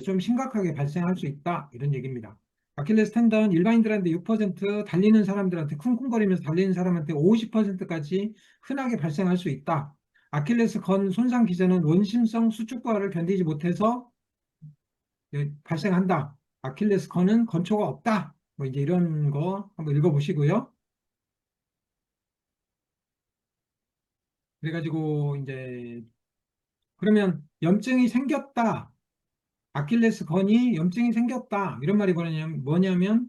Speaker 1: 좀 심각하게 발생할 수 있다 이런 얘기입니다. 아킬레스 텐던 일반인들한테 6%, 달리는 사람들한테 쿵쿵거리면서 달리는 사람한테 50%까지 흔하게 발생할 수 있다. 아킬레스 건 손상 기전은 원심성 수축과를 견디지 못해서 발생한다. 아킬레스 건은 건초가 없다. 뭐 이제 이런 거 한번 읽어보시고요. 그래가지고 이제 그러면 염증이 생겼다. 아킬레스 건이 염증이 생겼다. 이런 말이 뭐냐면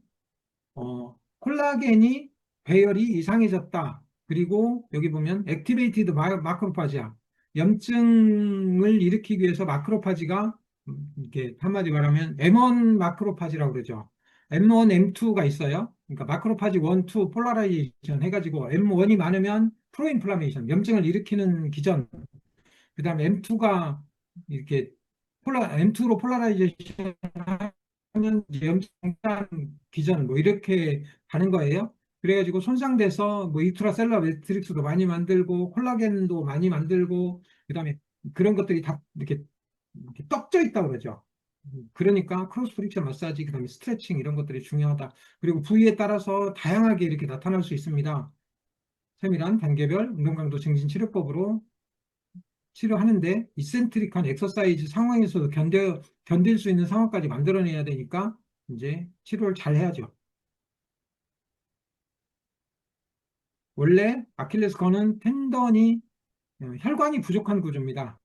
Speaker 1: 콜라겐이 배열이 이상해졌다. 그리고 여기 보면 액티베이티드 마크로파지야. 염증을 일으키기 위해서 마크로파지가 이렇게 한마디 말하면 M1 마크로파지라고 그러죠. M1, M2가 있어요. 그러니까 마크로파지 1, 2 폴라라이제이션 해가지고 M1이 많으면 프로인플라메이션, 염증을 일으키는 기전. 그다음에 M2가 이렇게 M2로 폴라라이제이션 하면 이제 염증 기전 뭐 이렇게 가는 거예요. 그래가지고 손상돼서 뭐 이트라셀러 매트릭스도 많이 만들고 콜라겐도 많이 만들고 그다음에 그런 것들이 다 이렇게 떡져 있다고 그러죠. 그러니까 크로스 프릭션 마사지 그다음에 스트레칭 이런 것들이 중요하다. 그리고 부위에 따라서 다양하게 이렇게 나타날 수 있습니다. 세밀한 단계별 운동 강도 증진 치료법으로 치료하는데 이센트릭한 엑서사이즈 상황에서도 견딜 수 있는 상황까지 만들어내야 되니까 이제 치료를 잘 해야죠. 원래 아킬레스 건은 텐던이 혈관이 부족한 구조입니다.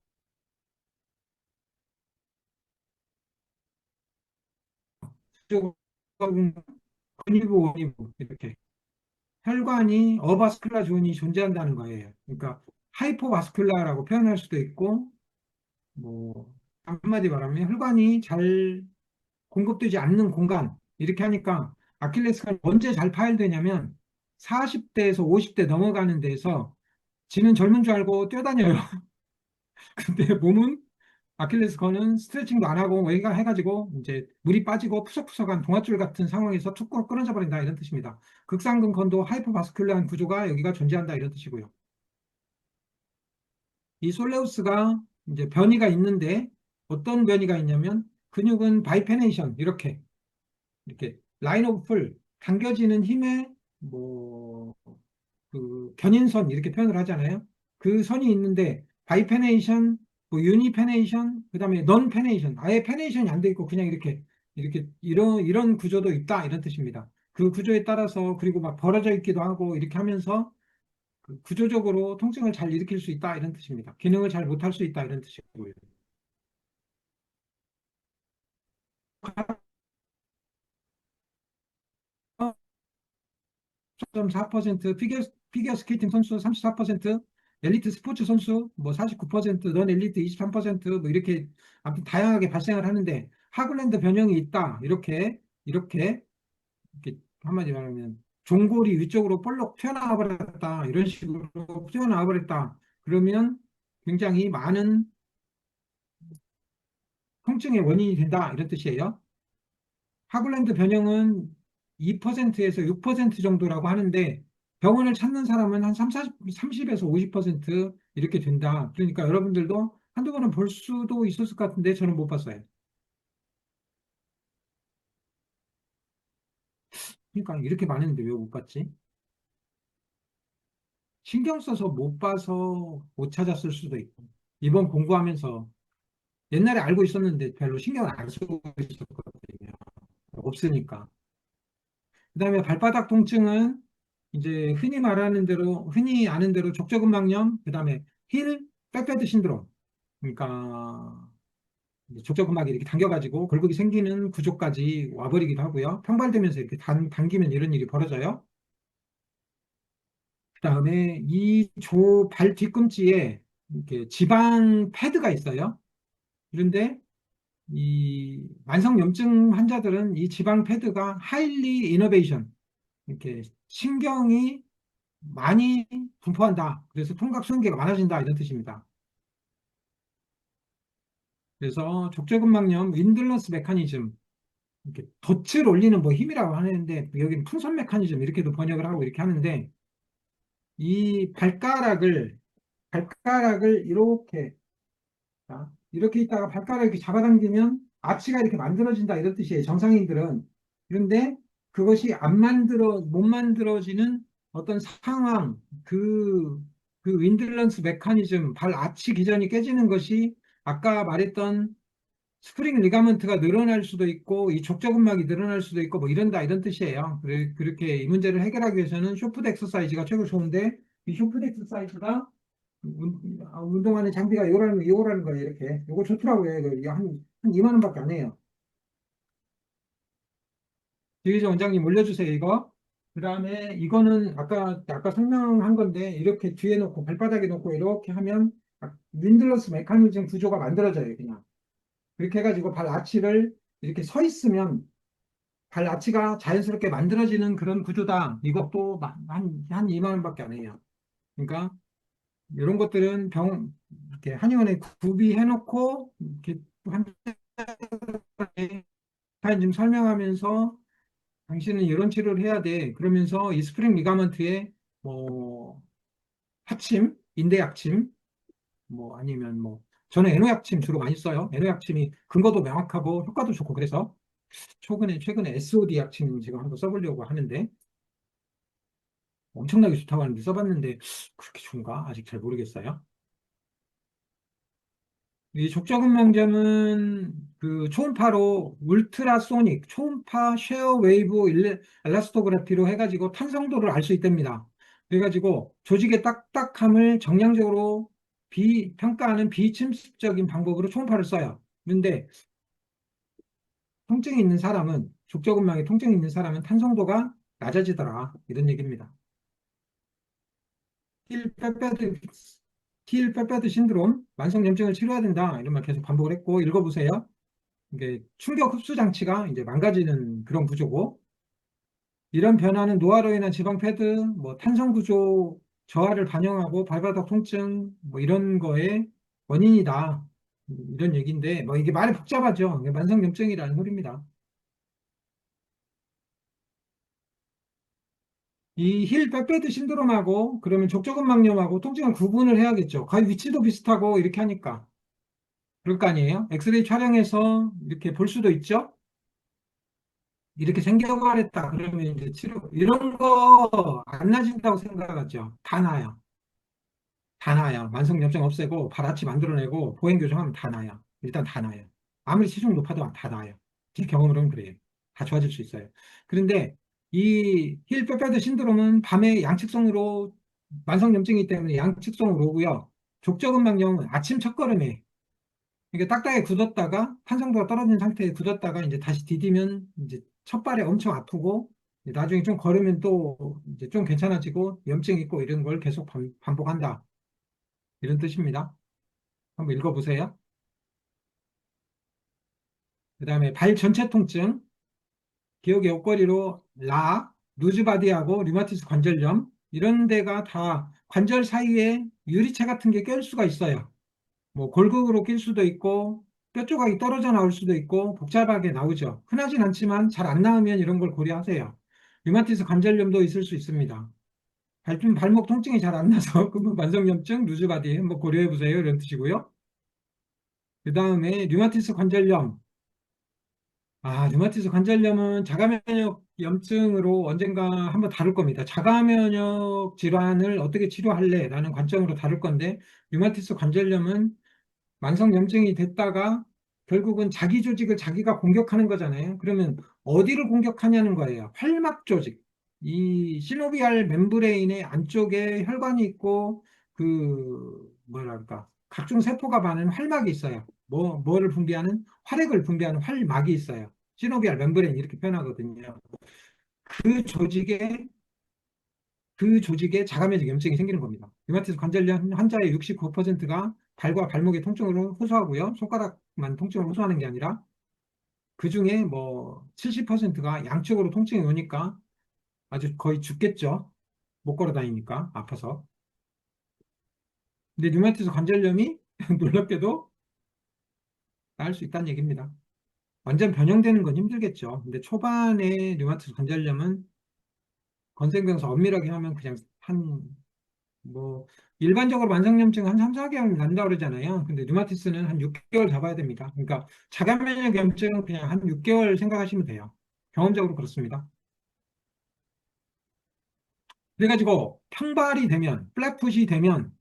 Speaker 1: 근위부, 원위부 이렇게 혈관이 어바스큘라 존이 존재한다는 거예요. 그러니까 하이포바스큘라라고 표현할 수도 있고 뭐 한마디 말하면 혈관이 잘 공급되지 않는 공간 이렇게 하니까 아킬레스건이 언제 잘 파열되냐면 40대에서 50대 넘어가는 데서 지는 젊은 줄 알고 뛰어다녀요. 근데 몸은 아킬레스건은 스트레칭도 안 하고 웨이가 해가지고 이제 물이 빠지고 푸석푸석한 동아줄 같은 상황에서 툭 끊어져 버린다 이런 뜻입니다. 극상근건도 하이퍼바스큘라한 구조가 여기가 존재한다 이런 뜻이고요. 이 솔레우스가 이제 변이가 있는데 어떤 변이가 있냐면 근육은 바이페네이션 이렇게 라인 오브 풀 당겨지는 힘의 뭐 그 견인선 이렇게 표현을 하잖아요. 그 선이 있는데 바이페네이션 뭐 유니페네이션, 그다음에 넌 페네이션, 아예 페네이션이 안 돼 있고 그냥 이렇게 이런 구조도 있다 이런 뜻입니다. 그 구조에 따라서 그리고 막 벌어져 있기도 하고 이렇게 하면서 그 구조적으로 통증을 잘 일으킬 수 있다 이런 뜻입니다. 기능을 잘 못할 수 있다 이런 뜻이고요. 4% 피겨 스케이팅 선수 34%, 엘리트 스포츠 선수 뭐 49%, 넌 엘리트 23%뭐 이렇게 아무튼 다양하게 발생을 하는데 하글랜드 변형이 있다. 이렇게 한마디 말하면 종골이 위쪽으로 볼록 튀어나와 버렸다. 이런 식으로 튀어나와 버렸다. 그러면 굉장히 많은 통증의 원인이 된다. 이런 뜻이에요. 하글랜드 변형은 2%에서 6% 정도라고 하는데 병원을 찾는 사람은 한 30에서 50% 이렇게 된다. 그러니까 여러분들도 한두 번은 볼 수도 있었을 것 같은데 저는 못 봤어요. 그러니까 이렇게 많은데 왜 못 봤지? 신경 써서 못 봐서 못 찾았을 수도 있고 이번 공부하면서 옛날에 알고 있었는데 별로 신경을 안 쓰고 있었거든요. 없으니까. 그다음에 발바닥 통증은 이제 흔히 아는 대로 족저근막염, 그다음에 힐 백패드 신드롬. 그러니까 이제 족저근막이 이렇게 당겨가지고 걸국이 생기는 구조까지 와버리기도 하고요. 평발되면서 이렇게 당기면 이런 일이 벌어져요. 그다음에 이 발 뒤꿈치에 이렇게 지방 패드가 있어요. 그런데 이 만성염증 환자들은 이 지방 패드가 하일리 이너베이션, 이렇게 신경이 많이 분포한다. 그래서 통각 수행계가 많아진다. 이런 뜻입니다. 그래서 족저근막염 윈들러스 메커니즘, 이렇게 돛을 올리는 뭐 힘이라고 하는데 여기는 풍선 메커니즘 이렇게도 번역을 하고 이렇게 하는데 이 발가락을 이렇게 자, 이렇게 있다가 발가락을 이렇게 잡아당기면 아치가 이렇게 만들어진다 이런 뜻이에요. 정상인들은. 그런데 그것이 못 만들어지는 어떤 상황, 그 윈들런스 메커니즘, 발 아치 기전이 깨지는 것이 아까 말했던 스프링 리가먼트가 늘어날 수도 있고 이 족저근막이 늘어날 수도 있고 뭐 이런다 이런 뜻이에요. 그렇게 이 문제를 해결하기 위해서는 쇼프트 엑서사이즈가 최고 좋은데 이 쇼프트 엑서사이즈가 운동하는 장비가 요거라는 거예요, 이렇게. 요거 좋더라고요. 이거 한 2만 원밖에 안 해요. 지휘자 원장님 올려주세요, 이거. 그 다음에 이거는 아까 설명한 건데, 이렇게 뒤에 놓고, 발바닥에 놓고, 이렇게 하면, 윈들러스 메커니즘 구조가 만들어져요, 그냥. 그렇게 해가지고 발 아치를 이렇게 서 있으면, 발 아치가 자연스럽게 만들어지는 그런 구조다. 이것도 한 2만 원밖에 안 해요. 그러니까, 이런 것들은 이렇게 한의원에 구비해놓고, 이렇게 지금 설명하면서 당신은 이런 치료를 해야 돼. 그러면서 이 스프링 리가먼트에 뭐 인대 약침, 뭐 아니면 뭐 저는 애노 약침 주로 많이 써요. 애노 약침이 근거도 명확하고 효과도 좋고 그래서 최근에 SOD 약침 지금 한번 써보려고 하는데 엄청나게 좋다고 하는데 써봤는데 그렇게 좋은가? 아직 잘 모르겠어요. 이 족저근망점은 그 초음파로 울트라소닉, 초음파 쉐어 웨이브 엘라스토그래피로 해가지고 탄성도를 알 수 있답니다. 그래가지고 조직의 딱딱함을 정량적으로 평가하는 비침습적인 방법으로 초음파를 써요. 그런데 족저근막에 통증이 있는 사람은 탄성도가 낮아지더라. 이런 얘기입니다. 힐 페페드, 힐 페페드 신드롬, 만성염증을 치료해야 된다. 이런 말 계속 반복을 했고, 읽어보세요. 이게 충격 흡수 장치가 이제 망가지는 그런 구조고 이런 변화는 노화로 인한 지방 패드, 뭐 탄성 구조 저하를 반영하고 발바닥 통증 뭐 이런 거의 원인이다. 이런 얘기인데 뭐 이게 말이 복잡하죠. 이게 만성염증이라는 소리입니다. 이 힐 백패드 신드롬하고 그러면 족저근막염하고 통증을 구분을 해야겠죠. 거의 위치도 비슷하고 이렇게 하니까 그럴 거 아니에요? 엑스레이 촬영해서 이렇게 볼 수도 있죠. 이렇게 생겨버렸다 그러면 이제 치료 이런 거 안 나아진다고 생각하죠. 다 나아요. 다 나아요. 만성염증 없애고 발아치 만들어내고 보행 교정하면 다 나아요. 일단 다 나아요. 아무리 체중 높아도 다 나아요. 제 경험으로는 그래요. 다 좋아질 수 있어요. 그런데 이 힐뼈뼈드 신드롬은 밤에 양측성으로 만성염증이기 때문에 양측성으로 오고요. 족저근막염은 아침 첫걸음에 이게 딱딱하게 굳었다가 탄성도가 떨어진 상태에 굳었다가 이제 다시 디디면 이제 첫 발에 엄청 아프고 나중에 좀 걸으면 또 이제 좀 괜찮아지고 염증 있고 이런 걸 계속 반복한다. 이런 뜻입니다. 한번 읽어보세요. 그 다음에 발 전체 통증, 기억의 옷걸이로 누즈바디하고 류마티스 관절염 이런 데가 다 관절 사이에 유리체 같은 게 껴일 수가 있어요. 뭐 골격으로 낄 수도 있고 뼈 조각이 떨어져 나올 수도 있고 복잡하게 나오죠. 흔하진 않지만 잘 안 나오면 이런 걸 고려하세요. 류마티스 관절염도 있을 수 있습니다. 발목 통증이 잘 안 나서 그러면 만성염증, 루즈바디 한번 고려해 보세요. 이런 뜻이고요. 그 다음에 류마티스 관절염. 류마티스 관절염은 자가면역 염증으로 언젠가 한번 다룰 겁니다. 자가면역 질환을 어떻게 치료할래? 라는 관점으로 다룰 건데, 류마티스 관절염은 만성염증이 됐다가 결국은 자기 조직을 자기가 공격하는 거잖아요. 그러면 어디를 공격하냐는 거예요. 활막 조직. 이 시노비알 멤브레인의 안쪽에 혈관이 있고 뭐랄까 각종 세포가 많은 활막이 있어요. 뭐를 분비하는 활액을 분비하는 활막이 있어요. 시노비알 멤브레인 이렇게 표현하거든요. 그 조직에 그 조직에 자가면적 염증이 생기는 겁니다. 류마티스 관절염 환자의 69%가 발과 발목의 통증으로 호소하고요. 손가락만 통증을 호소하는 게 아니라 그 중에 뭐 70%가 양쪽으로 통증이 오니까 아주 거의 죽겠죠. 못 걸어 다니니까 아파서. 근데 류마티스 관절염이 놀랍게도 나을 수 있다는 얘기입니다. 완전 변형되는 건 힘들겠죠. 근데 초반에 류마티스 관절염은 건생병사 엄밀하게 하면 그냥 뭐 일반적으로 만성염증 한 3, 4개월 난다 그러잖아요. 근데 류마티스는 한 6개월 잡아야 됩니다. 그러니까 자가면역 염증은 그냥 한 6개월 생각하시면 돼요. 경험적으로 그렇습니다. 그래가지고 평발이 되면 플랫풋이 되면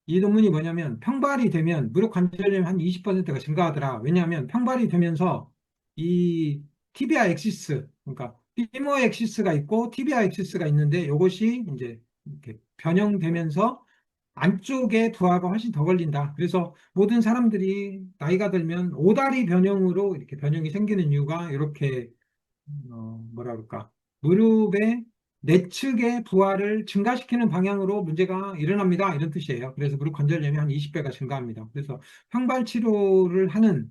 Speaker 1: 이 논문이 뭐냐면 평발이 되면 무릎 관절염 한 20%가 증가하더라. 왜냐하면 평발이 되면서 이 티비아 엑시스 그러니까 피모 엑시스가 있고 티비아 엑시스가 있는데 이것이 이제 이렇게 변형되면서 안쪽에 부하가 훨씬 더 걸린다. 그래서 모든 사람들이 나이가 들면 오다리 변형으로 이렇게 변형이 생기는 이유가 이렇게 뭐라 그럴까 무릎의 내측의 부하를 증가시키는 방향으로 문제가 일어납니다. 이런 뜻이에요. 그래서 무릎 관절염이 한 20배가 증가합니다. 그래서 평발 치료를 하는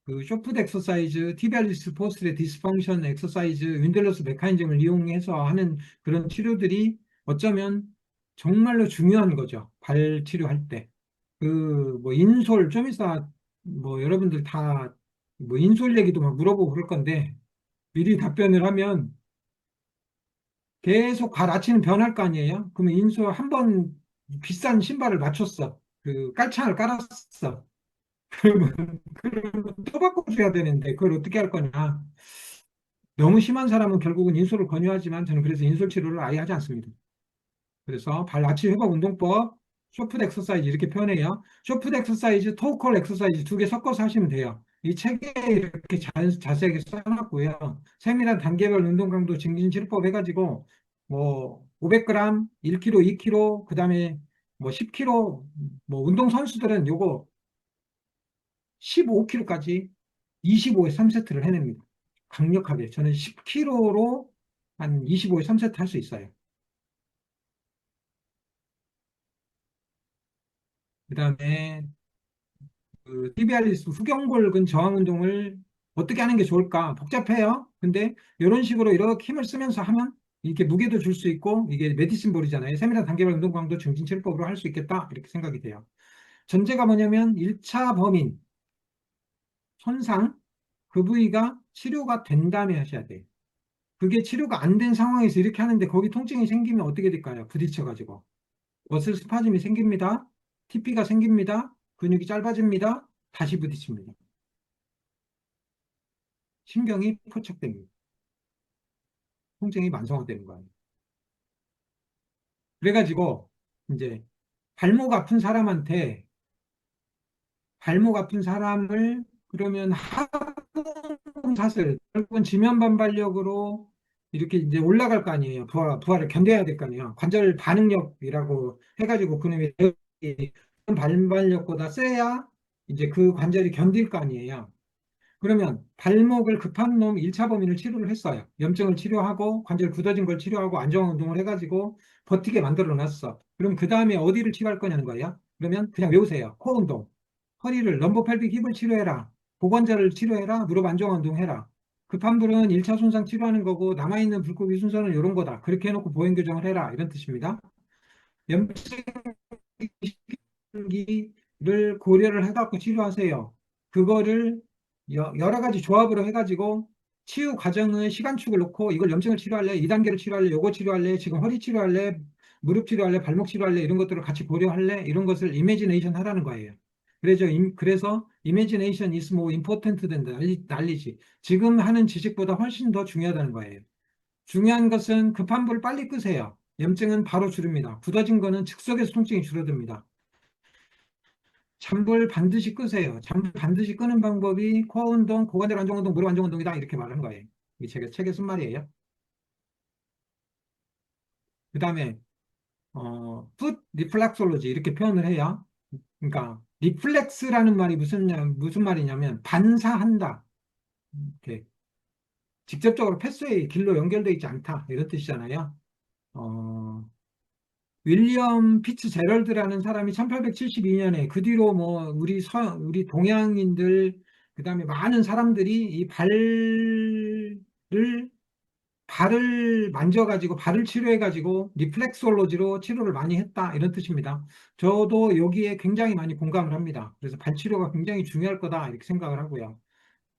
Speaker 1: 그 쇼프트 엑서사이즈, 티비알리스 포스트의 디스펑션 엑서사이즈, 윈들러스 메커니즘을 이용해서 하는 그런 치료들이 어쩌면 정말로 중요한 거죠. 발 치료할 때. 뭐 인솔 좀 이따 뭐 여러분들 다 뭐 인솔 얘기도 막 물어보고 그럴 건데 미리 답변을 하면 계속 발 아치는 변할 거 아니에요? 그러면 인솔 한 번 비싼 신발을 맞췄어. 그 깔창을 깔았어. 그러면 또 바꿔줘야 되는데 그걸 어떻게 할 거냐? 너무 심한 사람은 결국은 인솔을 권유하지만 저는 그래서 인솔 치료를 아예 하지 않습니다. 그래서 발 아치 회복 운동법, 쇼프트 엑서사이즈 이렇게 표현해요. 쇼프트 엑서사이즈, 토우콜 엑서사이즈 두 개 섞어서 하시면 돼요. 이 책에 이렇게 자세하게 써놨고요. 세밀한 단계별 운동 강도 증진 치료법 해가지고 뭐 500g, 1kg, 2kg, 그다음에 뭐 10kg, 뭐 운동 선수들은 요거 15kg까지 25에 3세트를 해냅니다. 강력하게. 저는 10kg로 한 25에 3세트 할 수 있어요. 그 다음에 그 TBRS 후경골근 저항 운동을 어떻게 하는 게 좋을까? 복잡해요. 근데 이런 식으로 이렇게 힘을 쓰면서 하면 이렇게 무게도 줄 수 있고 이게 메디슨 볼이잖아요. 세밀한 단계별 운동 강도 증진 치료법으로 할 수 있겠다. 이렇게 생각이 돼요. 전제가 뭐냐면 1차 범인, 손상, 그 부위가 치료가 된 다음에 하셔야 돼요. 그게 치료가 안 된 상황에서 이렇게 하는데 거기 통증이 생기면 어떻게 될까요? 부딪혀가지고. 머슬 스파즘이 생깁니다. TP가 생깁니다. 근육이 짧아집니다. 다시 부딪힙니다. 신경이 포착됩니다. 통증이 만성화되는 거예요. 그래가지고 이제 발목 아픈 사람한테 발목 아픈 사람을 그러면 하품 사슬 결국은 지면 반발력으로 이렇게 이제 올라갈 거 아니에요. 부하를 견뎌야 될 거 아니에요. 관절 반응력이라고 해가지고 그놈이 반발력보다 세야 이제 그 관절이 견딜 거 아니에요. 그러면 발목을 급한 놈 1차 범위를 치료를 했어요. 염증을 치료하고 관절 굳어진 걸 치료하고 안정 운동을 해가지고 버티게 만들어 놨어. 그럼 그 다음에 어디를 치료할 거냐는 거예요. 그러면 그냥 외우세요. 코어 운동. 허리를 럼보펠빅 힙을 치료해라. 고관절을 치료해라. 무릎 안정 운동해라. 급한 불은 1차 손상 치료하는 거고 남아있는 불구비 순서는 이런 거다. 그렇게 해놓고 보행 교정을 해라. 이런 뜻입니다. 염증 기를 고려를 해갖고 치료하세요. 그거를 여러 가지 조합으로 해가지고 치유 과정의 시간축을 놓고 이걸 염증을 치료할래, 2단계를 치료할래, 요거 치료할래, 지금 허리 치료할래, 무릎 치료할래, 발목 치료할래 이런 것들을 같이 고려할래 이런 것을 이미지네이션 하라는 거예요. 그래서 imagination is more important than knowledge. 지금 하는 지식보다 훨씬 더 중요하다는 거예요. 중요한 것은 급한 불을 빨리 끄세요. 염증은 바로 줄입니다. 굳어진 거는 즉석에서 통증이 줄어듭니다. 잠불 반드시 끄세요. 잠불 반드시 끄는 방법이 코어 운동, 고관절 안정 운동, 무릎 안정 운동이다. 이렇게 말하는 거예요. 이 책에 쓴 말이에요. 그 다음에, 풋 리플렉솔로지 이렇게 표현을 해요. 그러니까, 리플렉스라는 말이 무슨 말이냐면, 반사한다. 이렇게 직접적으로 패스웨이 길로 연결되어 있지 않다. 이런 뜻이잖아요. 어, 윌리엄 피츠제럴드라는 사람이 1872년에 그 뒤로 뭐 우리 동양인들 그다음에 많은 사람들이 이 발을 만져가지고 발을 치료해가지고 리플렉솔로지로 치료를 많이 했다 이런 뜻입니다. 저도 여기에 굉장히 많이 공감을 합니다. 그래서 발 치료가 굉장히 중요할 거다 이렇게 생각을 하고요.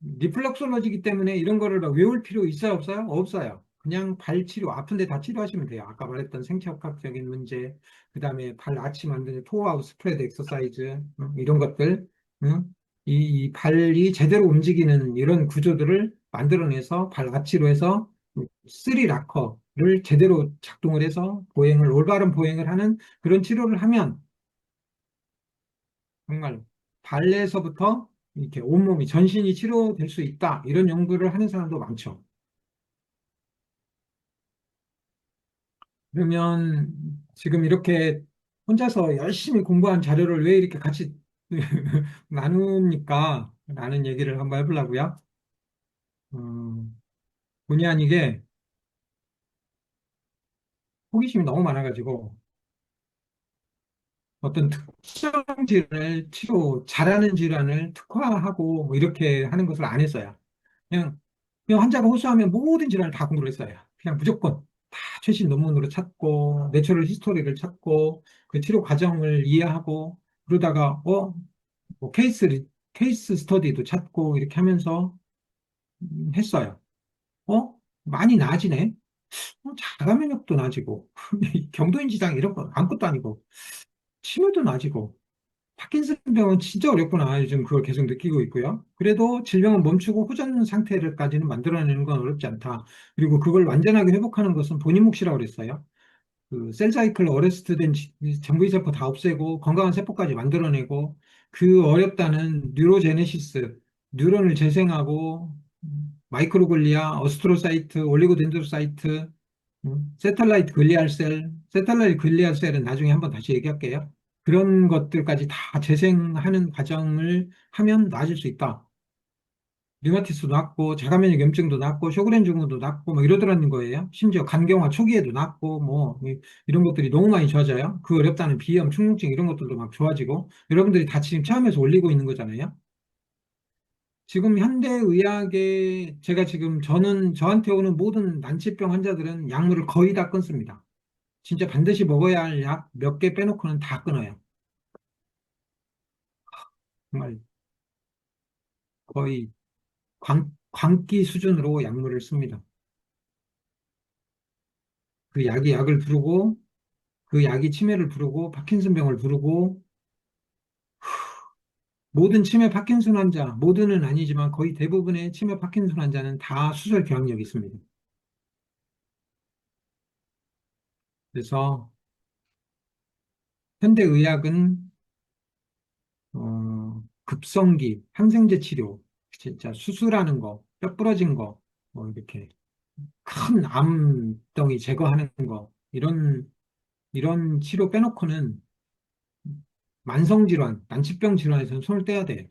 Speaker 1: 리플렉솔로지기 때문에 이런 거를 막 외울 필요 있어요, 없어요? 없어요. 그냥 발 치료, 아픈데 다 치료하시면 돼요. 아까 말했던 생체역학적인 문제, 그 다음에 발 아치 만드는 토어아웃 스프레드 엑서사이즈, 이런 것들, 응? 이 발이 제대로 움직이는 이런 구조들을 만들어내서 발 아치로 해서 쓰리 락커를 제대로 작동을 해서 올바른 보행을 하는 그런 치료를 하면 정말 발에서부터 이렇게 온몸이 전신이 치료될 수 있다. 이런 연구를 하는 사람도 많죠. 그러면 지금 이렇게 혼자서 열심히 공부한 자료를 왜 이렇게 같이 나눕니까? 라는 얘기를 한번 해보려고요. 본의 아니게 호기심이 너무 많아가지고 어떤 특정 질환을 잘하는 질환을 특화하고 뭐 이렇게 하는 것을 안 했어요. 그냥, 그냥 환자가 호소하면 모든 질환을 다 공부를 했어요. 그냥 무조건 다 최신 논문으로 찾고, 내추럴 히스토리를 찾고, 그 치료 과정을 이해하고, 그러다가, 뭐 케이스 스터디도 찾고, 이렇게 하면서 했어요. 많이 나아지네. 자가 면역도 나아지고, 경도인 지장 이런 거 아무것도 아니고, 치매도 나아지고, 파킨슨병은 진짜 어렵구나. 요즘 그걸 계속 느끼고 있고요. 그래도 질병은 멈추고 후전 상태를까지는 만들어내는 건 어렵지 않다. 그리고 그걸 완전하게 회복하는 것은 본인 몫이라고 그랬어요. 그 셀사이클 어레스트된 정부의 세포 다 없애고 건강한 세포까지 만들어내고 그 어렵다는 뉴로제네시스, 뉴런을 재생하고 마이크로글리아, 어스트로사이트, 올리고덴드로사이트, 세탈라이트 글리알 셀은 나중에 한번 다시 얘기할게요. 그런 것들까지 다 재생하는 과정을 하면 나아질 수 있다. 류마티스도 낫고, 자가면역 염증도 낫고, 쇼그렌 증후도 낫고, 뭐 이러더라는 거예요. 심지어 간경화 초기에도 낫고, 뭐, 이런 것들이 너무 많이 좋아져요. 그 어렵다는 비염, 충농증 이런 것들도 막 좋아지고, 여러분들이 다 지금 체험해서 올리고 있는 거잖아요. 지금 현대의학에 제가 지금 저한테 오는 모든 난치병 환자들은 약물을 거의 다 끊습니다. 진짜 반드시 먹어야 할 약 몇 개 빼놓고는 다 끊어요. 정말 거의 광기 수준으로 약물을 씁니다. 그 약이 약을 부르고 그 약이 치매를 부르고 파킨슨병을 부르고 모든 치매 파킨슨 환자, 모두는 아니지만 거의 대부분의 치매 파킨슨 환자는 다 수술 경험력이 있습니다. 그래서 현대의학은 급성기, 항생제 치료, 진짜 수술하는 거, 뼈 부러진 거, 뭐 이렇게 큰 암덩이 제거하는 거, 이런 치료 빼놓고는 만성질환, 난치병 질환에서는 손을 떼야 돼.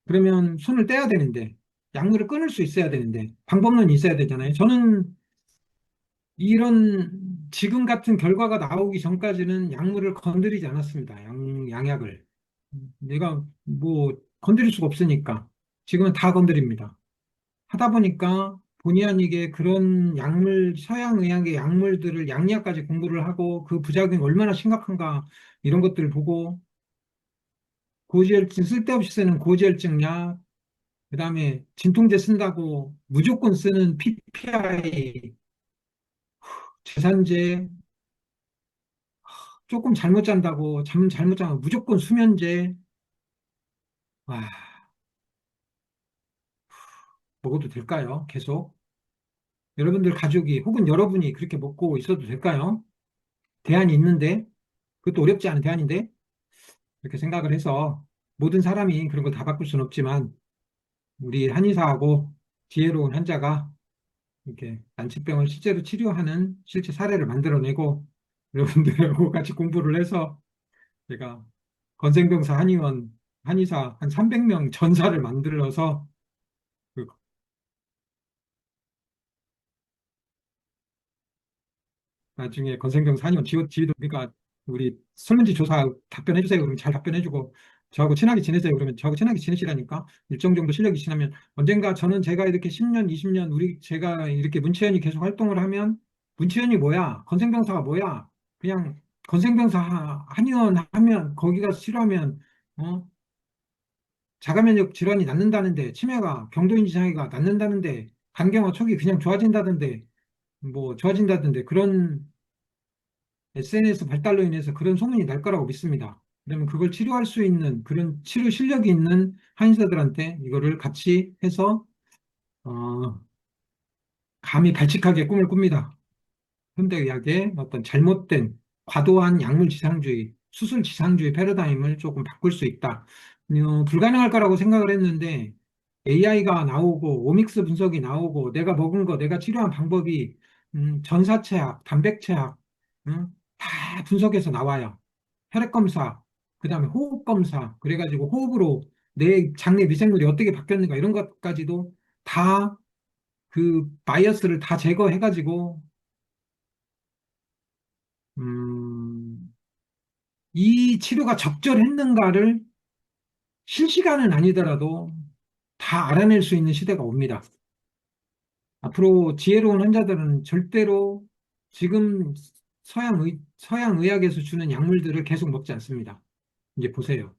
Speaker 1: 그러면 손을 떼야 되는데, 약물을 끊을 수 있어야 되는데, 방법론이 있어야 되잖아요. 저는 이런 지금 같은 결과가 나오기 전까지는 약물을 건드리지 않았습니다. 양약을. 내가 뭐 건드릴 수가 없으니까. 지금은 다 건드립니다. 하다 보니까 본의 아니게 그런 약물, 서양 의학의 약물들을 양리학까지 공부를 하고 그 부작용이 얼마나 심각한가 이런 것들을 보고 고지혈증, 쓸데없이 쓰는 고지혈증 약, 그다음에 진통제 쓴다고 무조건 쓰는 PPI, 제산제, 조금 잘못 잔다고 잠 잘못 자면 무조건 수면제, 와, 먹어도 될까요? 계속. 여러분들 가족이 혹은 여러분이 그렇게 먹고 있어도 될까요? 대안이 있는데, 그것도 어렵지 않은 대안인데, 이렇게 생각을 해서 모든 사람이 그런 걸 다 바꿀 수는 없지만, 우리 한의사하고 지혜로운 환자가 이렇게 난치병을 실제로 치료하는 실제 사례를 만들어내고, 여러분들하고 같이 공부를 해서 제가 건생병사 한의원, 한의사 한 300명 전사를 만들어서 그 나중에 건생병사 한의원 지도 그러니까 우리 설문지 조사 답변해 주세요. 그러면 잘 답변해 주고 저하고 친하게 지내세요. 그러면 저하고 친하게 지내시라니까 일정 정도 실력이 지나면 언젠가 저는 제가 이렇게 10년, 20년 우리 제가 이렇게 문채연이 계속 활동을 하면 문채연이 뭐야? 건생병사가 뭐야? 그냥 건생병사 한의원 하면 거기 가서 치료하면 어? 자가면역 질환이 낫는다는데 치매가 경도인지 장애가 낫는다는데 간경화 촉이 그냥 좋아진다던데 뭐 좋아진다던데 그런 SNS 발달로 인해서 그런 소문이 날 거라고 믿습니다. 그러면 그걸 치료할 수 있는 그런 치료 실력이 있는 한의사들한테 이거를 같이 해서 어, 감히 발칙하게 꿈을 꿉니다. 현대의학의 어떤 잘못된 과도한 약물 지상주의, 수술 지상주의 패러다임을 조금 바꿀 수 있다. 불가능할 거라고 생각을 했는데 AI가 나오고 오믹스 분석이 나오고 내가 먹은 거, 내가 치료한 방법이 전사체학, 단백체학 다 분석해서 나와요. 혈액 검사, 그다음에 호흡 검사, 그래가지고 호흡으로 내 장내 미생물이 어떻게 바뀌었는가 이런 것까지도 다 그 바이어스를 다 제거해가지고 음, 이 치료가 적절했는가를 실시간은 아니더라도 다 알아낼 수 있는 시대가 옵니다. 앞으로 지혜로운 환자들은 절대로 지금 서양 의학에서 주는 약물들을 계속 먹지 않습니다. 이제 보세요.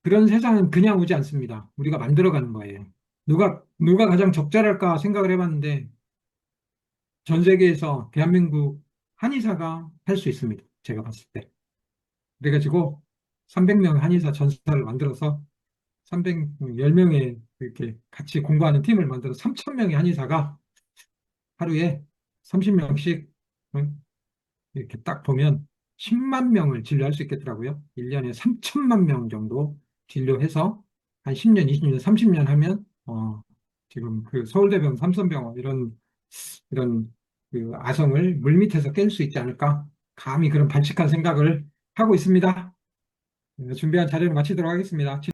Speaker 1: 그런 세상은 그냥 오지 않습니다. 우리가 만들어가는 거예요. 누가 가장 적절할까 생각을 해봤는데 전 세계에서 대한민국 한의사가 할 수 있습니다. 제가 봤을 때. 그래가지고 300명 한의사 전사를 만들어서 310명의 이렇게 같이 공부하는 팀을 만들어 3,000명의 한의사가 하루에 30명씩 이렇게 딱 보면 10만 명을 진료할 수 있겠더라고요. 1년에 3천만 명 정도 진료해서 한 10년, 20년, 30년 하면 지금 그 서울대병원, 삼성병원 이런 그 아성을 물밑에서 깰 수 있지 않을까? 감히 그런 발칙한 생각을 하고 있습니다. 준비한 자료를 마치도록 하겠습니다.